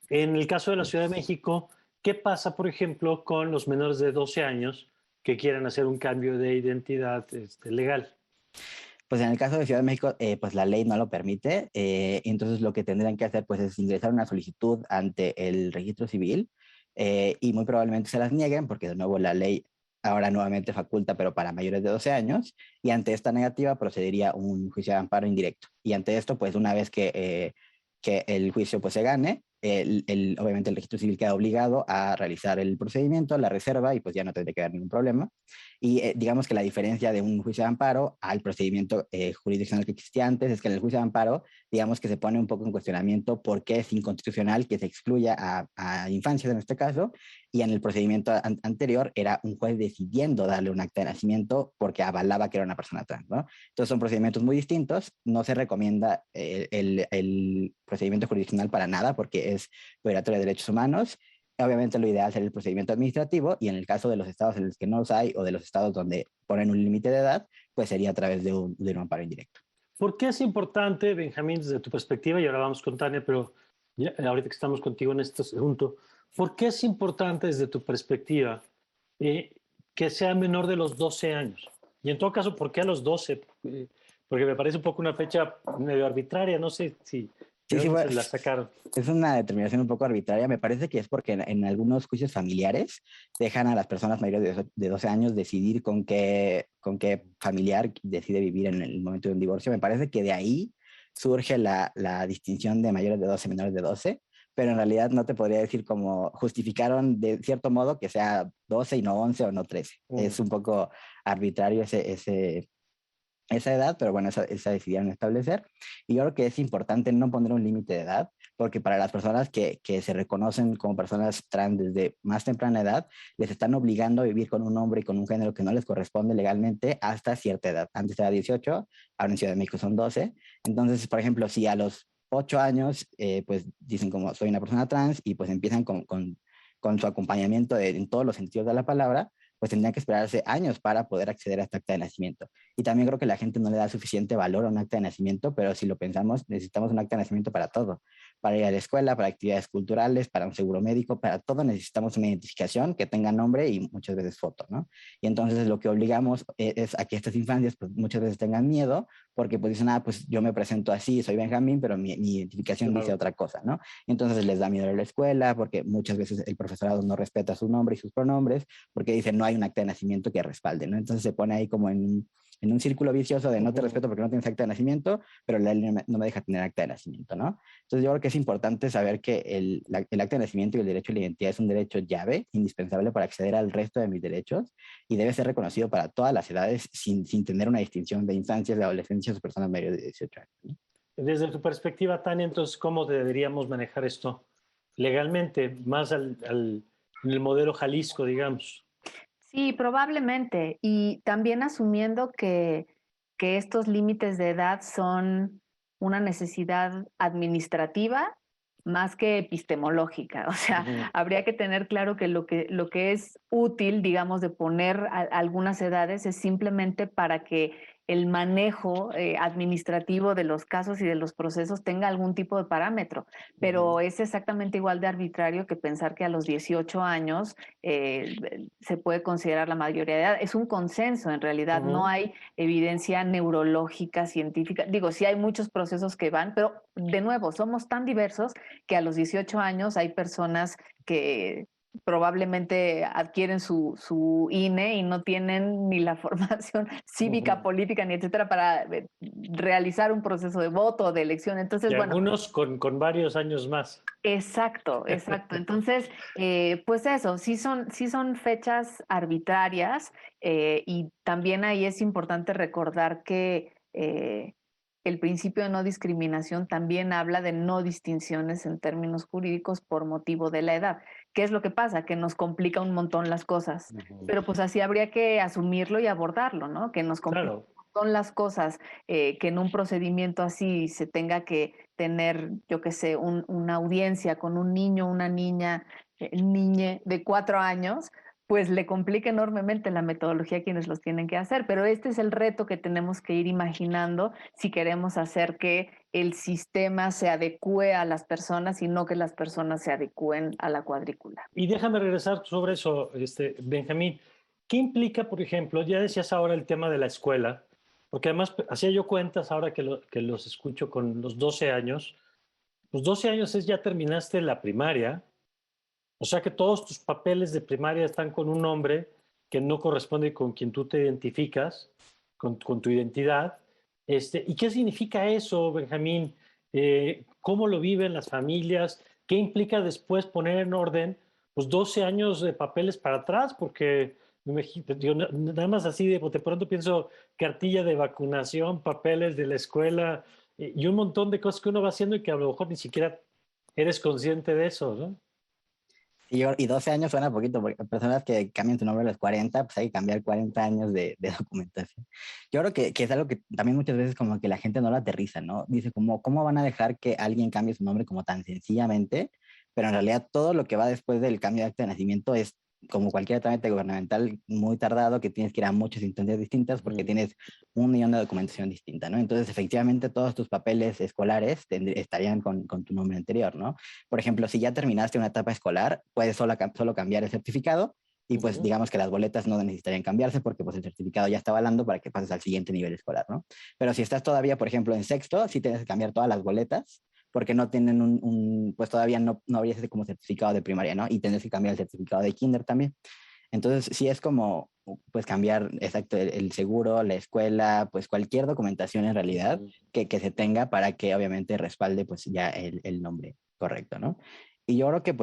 En el caso de la Ciudad de México, ¿qué pasa, por ejemplo, con los menores de 12 años que quieran hacer un cambio de identidad legal? Pues en el caso de Ciudad de México, pues la ley no lo permite. Entonces lo que tendrían que hacer pues es ingresar una solicitud ante el registro civil y muy probablemente se las nieguen porque de nuevo la ley ahora nuevamente faculta, pero para mayores de 12 años. Y ante esta negativa procedería un juicio de amparo indirecto. Y ante esto, pues una vez que el juicio pues se gane, obviamente el registro civil queda obligado a realizar el procedimiento, la reserva y pues ya no tendría que haber ningún problema. Y digamos que la diferencia de un juicio de amparo al procedimiento jurisdiccional que existía antes es que en el juicio de amparo, digamos que se pone un poco en cuestionamiento por qué es inconstitucional que se excluya a infancias en este caso, y en el procedimiento anterior era un juez decidiendo darle un acta de nacimiento porque avalaba que era una persona trans, ¿no? Entonces son procedimientos muy distintos, no se recomienda el procedimiento jurisdiccional para nada porque es violatorio de derechos humanos. Obviamente lo ideal sería el procedimiento administrativo y en el caso de los estados en los que no los hay o de los estados donde ponen un límite de edad, pues sería a través de un amparo indirecto. ¿Por qué es importante, Benjamín, desde tu perspectiva, y ahora vamos con Tania, pero ya, ahorita que estamos contigo en este asunto, ¿por qué es importante desde tu perspectiva que sea menor de los 12 años? Y en todo caso, ¿por qué a los 12? Porque me parece un poco una fecha medio arbitraria, no sé si Sí, sí, se la sacaron. es una determinación un poco arbitraria. Me parece que es porque en algunos juicios familiares dejan a las personas mayores de 12 años decidir con qué familiar decide vivir en el momento de un divorcio. Me parece que de ahí surge la distinción de mayores de 12 menores de 12, pero en realidad no te podría decir cómo justificaron de cierto modo que sea 12 y no 11 o no 13. Es un poco arbitrario esa edad, pero bueno, esa decidieron establecer. Y yo creo que es importante no poner un límite de edad, porque para las personas que se reconocen como personas trans desde más temprana edad, les están obligando a vivir con un hombre y con un género que no les corresponde legalmente hasta cierta edad. Antes era 18, ahora en Ciudad de México son 12. Entonces, por ejemplo, si a los 8 años, pues dicen como soy una persona trans y pues empiezan con su acompañamiento en todos los sentidos de la palabra, pues tendrían que esperarse años para poder acceder a este acta de nacimiento. Y también creo que la gente no le da suficiente valor a un acta de nacimiento, pero si lo pensamos, necesitamos un acta de nacimiento para todo, para ir a la escuela, para actividades culturales, para un seguro médico, para todo necesitamos una identificación que tenga nombre y muchas veces foto, ¿no? Y entonces lo que obligamos es a que estas infancias pues muchas veces tengan miedo, porque pues dicen, pues yo me presento así, soy Benjamín, pero mi identificación dice otra cosa, ¿no? Y entonces les da miedo a la escuela, porque muchas veces el profesorado no respeta su nombre y sus pronombres, porque dicen, no hay un acta de nacimiento que respalde, ¿no? Entonces se pone ahí como en un círculo vicioso de no te respeto porque no tienes acta de nacimiento, pero la ley no me deja tener acta de nacimiento, ¿no? Entonces yo creo que es importante saber que el acta de nacimiento y el derecho a la identidad es un derecho llave, indispensable para acceder al resto de mis derechos y debe ser reconocido para todas las edades sin tener una distinción de infancias, de adolescencias o personas mayores de 18 años, ¿no? Desde tu perspectiva, Tania, entonces, ¿cómo deberíamos manejar esto legalmente, más en el modelo Jalisco, digamos? Sí, probablemente. Y también asumiendo que estos límites de edad son una necesidad administrativa más que epistemológica. O sea, Ujú, habría que tener claro que lo que es útil, digamos, de poner algunas edades es simplemente para que el manejo administrativo de los casos y de los procesos tenga algún tipo de parámetro, pero ujú. es exactamente igual de arbitrario que pensar que a los 18 años se puede considerar la mayoría de edad. Es un consenso, en realidad, no Ujú. hay evidencia neurológica, científica. Digo, sí hay muchos procesos que van, pero de nuevo, somos tan diversos que a los 18 años hay personas que probablemente adquieren su INE y no tienen ni la formación cívica, Ujú. política, ni etcétera, para realizar un proceso de voto o de elección. Y Entonces, bueno, algunos con varios años más. exacto, exacto. Entonces, pues eso, sí son fechas arbitrarias y también ahí es importante recordar que el principio de no discriminación también habla de no distinciones en términos jurídicos por motivo de la edad. ¿Qué es lo que pasa? Que nos complica un montón las cosas, Ujú. pero pues así habría que asumirlo y abordarlo, ¿no? Que nos complica Claro. un montón las cosas, que en un procedimiento así se tenga que tener, yo qué sé, una audiencia con un niño, una niña, niñe de 4 años, pues le complica enormemente la metodología a quienes los tienen que hacer. Pero este es el reto que tenemos que ir imaginando si queremos hacer que el sistema se adecue a las personas y no que las personas se adecúen a la cuadrícula. Y déjame regresar sobre eso, Benjamín. ¿Qué implica, por ejemplo, ya decías ahora el tema de la escuela? Porque además hacía yo cuentas ahora que los escucho con los 12 años. Los 12 años es ya terminaste la primaria, o sea que todos tus papeles de primaria están con un nombre que no corresponde con quien tú te identificas, con tu identidad. ¿Y qué significa eso, Benjamín? ¿Cómo lo viven las familias? ¿Qué implica después poner en orden pues 12 años de papeles para atrás? Porque digo, nada más así de pronto pienso cartilla de vacunación, papeles de la escuela y un montón de cosas que uno va haciendo y que a lo mejor ni siquiera eres consciente de eso, ¿no? Y 12 años suena poquito, porque personas que cambian su nombre a los 40, pues hay que cambiar 40 años de documentación. Yo creo que es algo que también muchas veces como que la gente no lo aterriza, ¿no? Dice como, ¿cómo van a dejar que alguien cambie su nombre como tan sencillamente? Pero en realidad todo lo que va después del cambio de acta de nacimiento es como cualquier trámite gubernamental muy tardado, que tienes que ir a muchas instancias distintas porque Ujú. tienes un millón de documentación distinta, ¿no? Entonces, efectivamente, todos tus papeles escolares estarían con tu nombre anterior, ¿no? Por ejemplo, si ya terminaste una etapa escolar, puedes solo cambiar el certificado y pues Ujú. digamos que las boletas no necesitarían cambiarse porque pues el certificado ya está avalando para que pases al siguiente nivel escolar, ¿no? Pero si estás todavía, por ejemplo, en sexto, sí tienes que cambiar todas las boletas porque no tienen pues todavía no habría ese como certificado de primaria, ¿no? Y tienes que cambiar el certificado de kinder también. Entonces, sí es como, pues cambiar, exacto, el seguro, la escuela, pues cualquier documentación en realidad Ujú. que se tenga para que obviamente respalde pues ya el nombre correcto, ¿no? Y yo creo que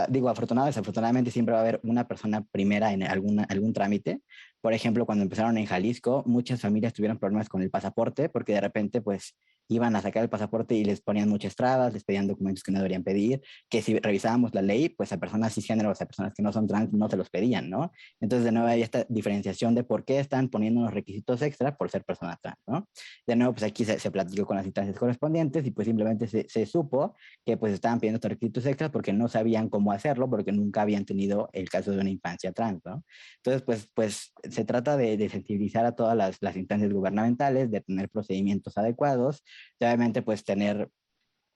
digo, desafortunadamente siempre va a haber una persona primera en algún trámite. Por ejemplo, cuando empezaron en Jalisco, muchas familias tuvieron problemas con el pasaporte porque de repente pues iban a sacar el pasaporte y les ponían muchas trabas, les pedían documentos que no deberían pedir, que si revisábamos la ley, pues a personas cisgénero, o sea, personas que no son trans, no se los pedían, ¿no? Entonces, de nuevo, hay esta diferenciación de por qué están poniendo unos requisitos extra por ser persona trans, ¿no? De nuevo, pues aquí se platicó con las instancias correspondientes y pues simplemente se supo que pues estaban pidiendo estos requisitos extras porque no sabían cómo hacerlo, porque nunca habían tenido el caso de una infancia trans, ¿no? Entonces, pues se trata de sensibilizar a todas las instancias gubernamentales, de tener procedimientos adecuados, y obviamente pues tener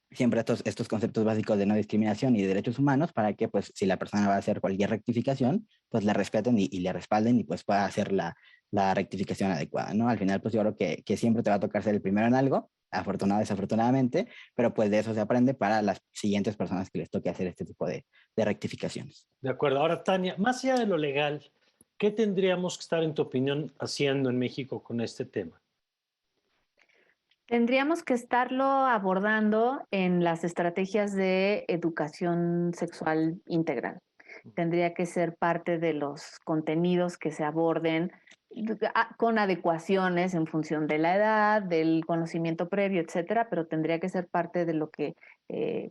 siempre estos conceptos básicos de no discriminación y de derechos humanos para que pues si la persona va a hacer cualquier rectificación, pues le respeten y le respalden y pues pueda hacer la rectificación adecuada, ¿no? Al final pues yo creo que siempre te va a tocar ser el primero en algo, afortunado desafortunadamente, pero pues de eso se aprende para las siguientes personas que les toque hacer este tipo de rectificaciones. De acuerdo. Ahora, Tania, más allá de lo legal, ¿qué tendríamos que estar, en tu opinión, haciendo en México con este tema? Tendríamos que estarlo abordando en las estrategias de educación sexual integral. Tendría que ser parte de los contenidos que se aborden con adecuaciones en función de la edad, del conocimiento previo, etcétera, pero tendría que ser parte de lo que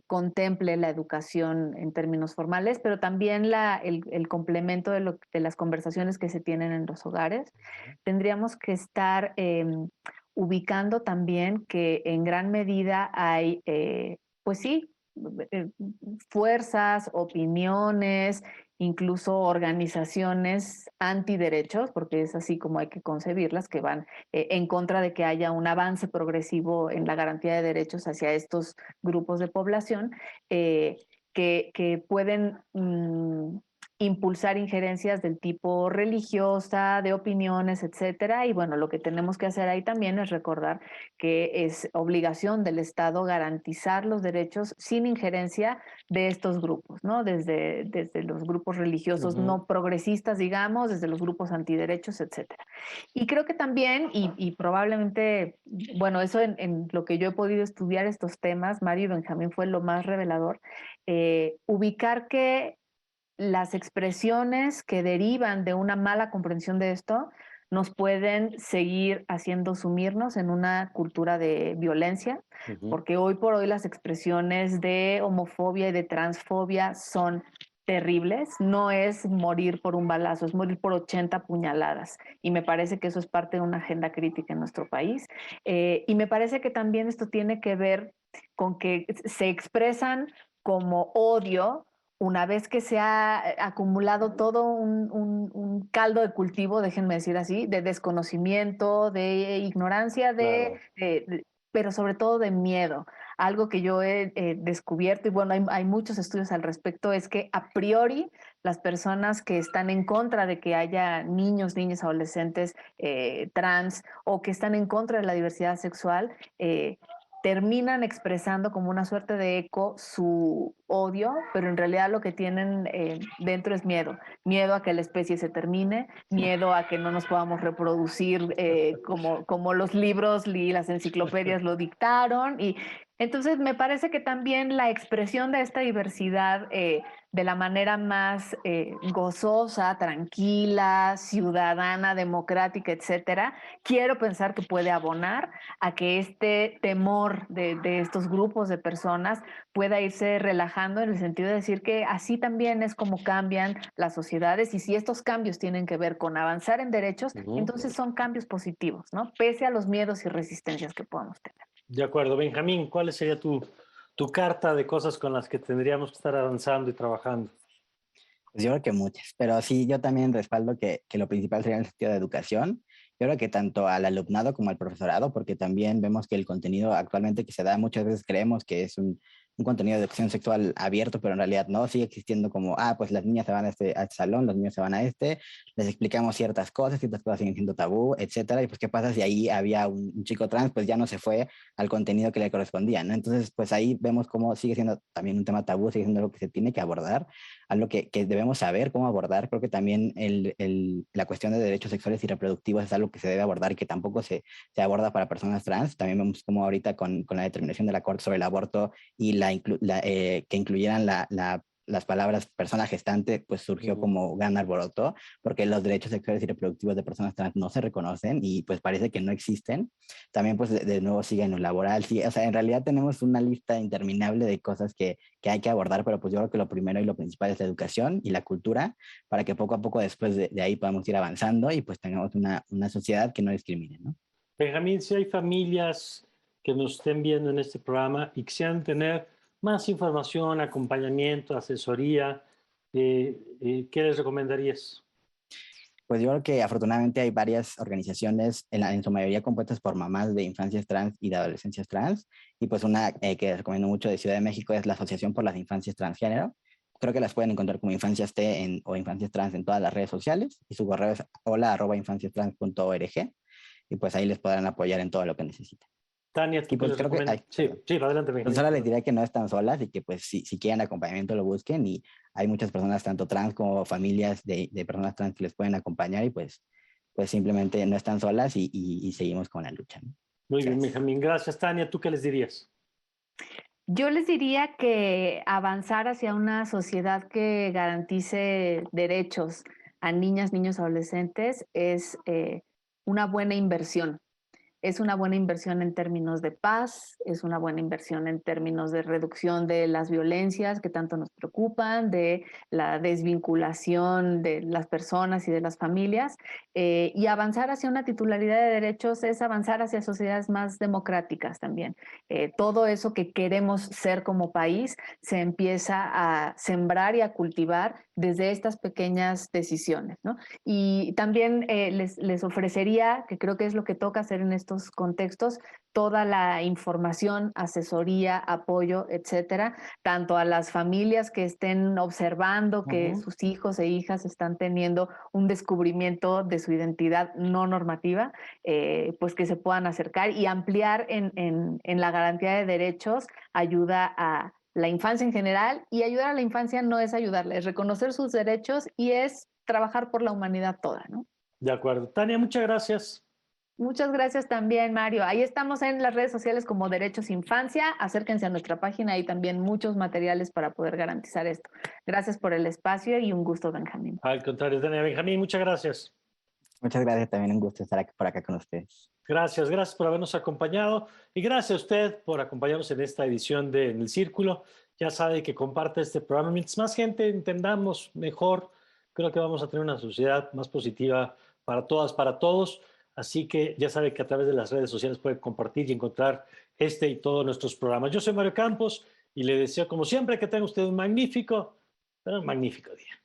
contemple la educación en términos formales, pero también el complemento de las conversaciones que se tienen en los hogares. Tendríamos que estar ubicando también que en gran medida hay, pues sí, eh, fuerzas, opiniones, incluso organizaciones antiderechos, porque es así como hay que concebirlas, que van en contra de que haya un avance progresivo en la garantía de derechos hacia estos grupos de población, que pueden impulsar injerencias del tipo religiosa, de opiniones, etcétera. Y bueno, lo que tenemos que hacer ahí también es recordar que es obligación del Estado garantizar los derechos sin injerencia de estos grupos, ¿no? Desde los grupos religiosos no progresistas, digamos, desde los grupos antiderechos, etcétera. Y creo que también, y probablemente, bueno, eso en lo que yo he podido estudiar estos temas, Mario y Benjamín, fue lo más revelador, ubicar que las expresiones que derivan de una mala comprensión de esto nos pueden seguir haciendo sumirnos en una cultura de violencia, porque hoy por hoy las expresiones de homofobia y de transfobia son terribles. No es morir por un balazo, es morir por 80 puñaladas. Y me parece que eso es parte de una agenda crítica en nuestro país. Y me parece que también esto tiene que ver con que se expresan como odio una vez que se ha acumulado todo un caldo de cultivo, déjenme decir así, de desconocimiento, de ignorancia, pero sobre todo de miedo. Algo que yo he descubierto, y bueno, hay muchos estudios al respecto, es que a priori las personas que están en contra de que haya niños, niñas, adolescentes trans o que están en contra de la diversidad sexual, terminan expresando como una suerte de eco su odio, pero en realidad lo que tienen dentro es miedo. Miedo a que la especie se termine, miedo a que no nos podamos reproducir como los libros y las enciclopedias lo dictaron. Y entonces me parece que también la expresión de esta diversidad de la manera más gozosa, tranquila, ciudadana, democrática, etcétera, quiero pensar que puede abonar a que este temor de estos grupos de personas pueda irse relajando en el sentido de decir que así también es como cambian las sociedades y si estos cambios tienen que ver con avanzar en derechos, entonces son cambios positivos, ¿no? Pese a los miedos y resistencias que podamos tener. De acuerdo. Benjamín, ¿cuál sería tu carta de cosas con las que tendríamos que estar avanzando y trabajando? Pues yo creo que muchas, pero sí, yo también respaldo que lo principal sería el sentido de educación. Yo creo que tanto al alumnado como al profesorado, porque también vemos que el contenido actualmente que se da, muchas veces creemos que es un contenido de educación sexual abierto, pero en realidad no, sigue existiendo como, pues las niñas se van a este salón, los niños se van a les explicamos ciertas cosas siguen siendo tabú, etcétera, y pues qué pasa si ahí había un chico trans, pues ya no se fue al contenido que le correspondía, ¿no? Entonces, pues ahí vemos cómo sigue siendo también un tema tabú, sigue siendo algo que se tiene que abordar, algo que debemos saber cómo abordar. Creo que también la cuestión de derechos sexuales y reproductivos es algo que se debe abordar y que tampoco se aborda para personas trans. También vemos como ahorita con la determinación de la Corte sobre el aborto y que incluyeran las palabras persona gestante, pues surgió como gran alboroto, porque los derechos sexuales y reproductivos de personas trans no se reconocen y pues parece que no existen. También pues de nuevo sigue en lo laboral, sí, o sea, en realidad tenemos una lista interminable de cosas que hay que abordar, pero pues yo creo que lo primero y lo principal es la educación y la cultura, para que poco a poco después de ahí podamos ir avanzando y pues tengamos una sociedad que no discrimine, ¿no? Benjamín, si hay familias que nos estén viendo en este programa y quisieran tener más información, acompañamiento, asesoría, ¿qué les recomendarías? Pues yo creo que afortunadamente hay varias organizaciones, en su mayoría compuestas por mamás de infancias trans y de adolescencias trans, y pues una que recomiendo mucho de Ciudad de México es la Asociación por las Infancias Transgénero. Creo que las pueden encontrar como Infancias T o Infancias Trans en todas las redes sociales, y su correo es hola@infanciastrans.org, y pues ahí les podrán apoyar en todo lo que necesiten. Tania, ¿tú y pues qué les recomiendas? Sí, adelante, Benjamín. Pues solo les diré que no están solas y que pues si quieren acompañamiento lo busquen, y hay muchas personas tanto trans como familias de personas trans que les pueden acompañar, y pues simplemente no están solas y seguimos con la lucha, ¿no? Muy bien, Benjamín. Gracias, Tania. ¿Tú qué les dirías? Yo les diría que avanzar hacia una sociedad que garantice derechos a niñas, niños, adolescentes es una buena inversión. Es una buena inversión en términos de paz, es una buena inversión en términos de reducción de las violencias que tanto nos preocupan, de la desvinculación de las personas y de las familias. Y avanzar hacia una titularidad de derechos es avanzar hacia sociedades más democráticas también. Todo eso que queremos ser como país se empieza a sembrar y a cultivar desde estas pequeñas decisiones, ¿no? Y también les ofrecería, que creo que es lo que toca hacer en estos contextos, toda la información, asesoría, apoyo, etcétera, tanto a las familias que estén observando que sus hijos e hijas están teniendo un descubrimiento de su identidad no normativa, pues que se puedan acercar y ampliar en la garantía de derechos ayuda a la infancia en general, y ayudar a la infancia no es ayudarle, es reconocer sus derechos y es trabajar por la humanidad toda, ¿no? De acuerdo. Tania, muchas gracias. Muchas gracias también, Mario. Ahí estamos en las redes sociales como Derechos Infancia. Acérquense a nuestra página, hay también muchos materiales para poder garantizar esto. Gracias por el espacio y un gusto, Benjamín. Al contrario, Tania. Benjamín, muchas gracias. Muchas gracias, también un gusto estar por acá con ustedes. Gracias por habernos acompañado y gracias a usted por acompañarnos en esta edición de En el Círculo. Ya sabe que comparte este programa. Mientras más gente entendamos mejor, creo que vamos a tener una sociedad más positiva para todas, para todos. Así que ya sabe que a través de las redes sociales puede compartir y encontrar este y todos nuestros programas. Yo soy Mario Campos y le deseo, como siempre, que tenga usted un magnífico día.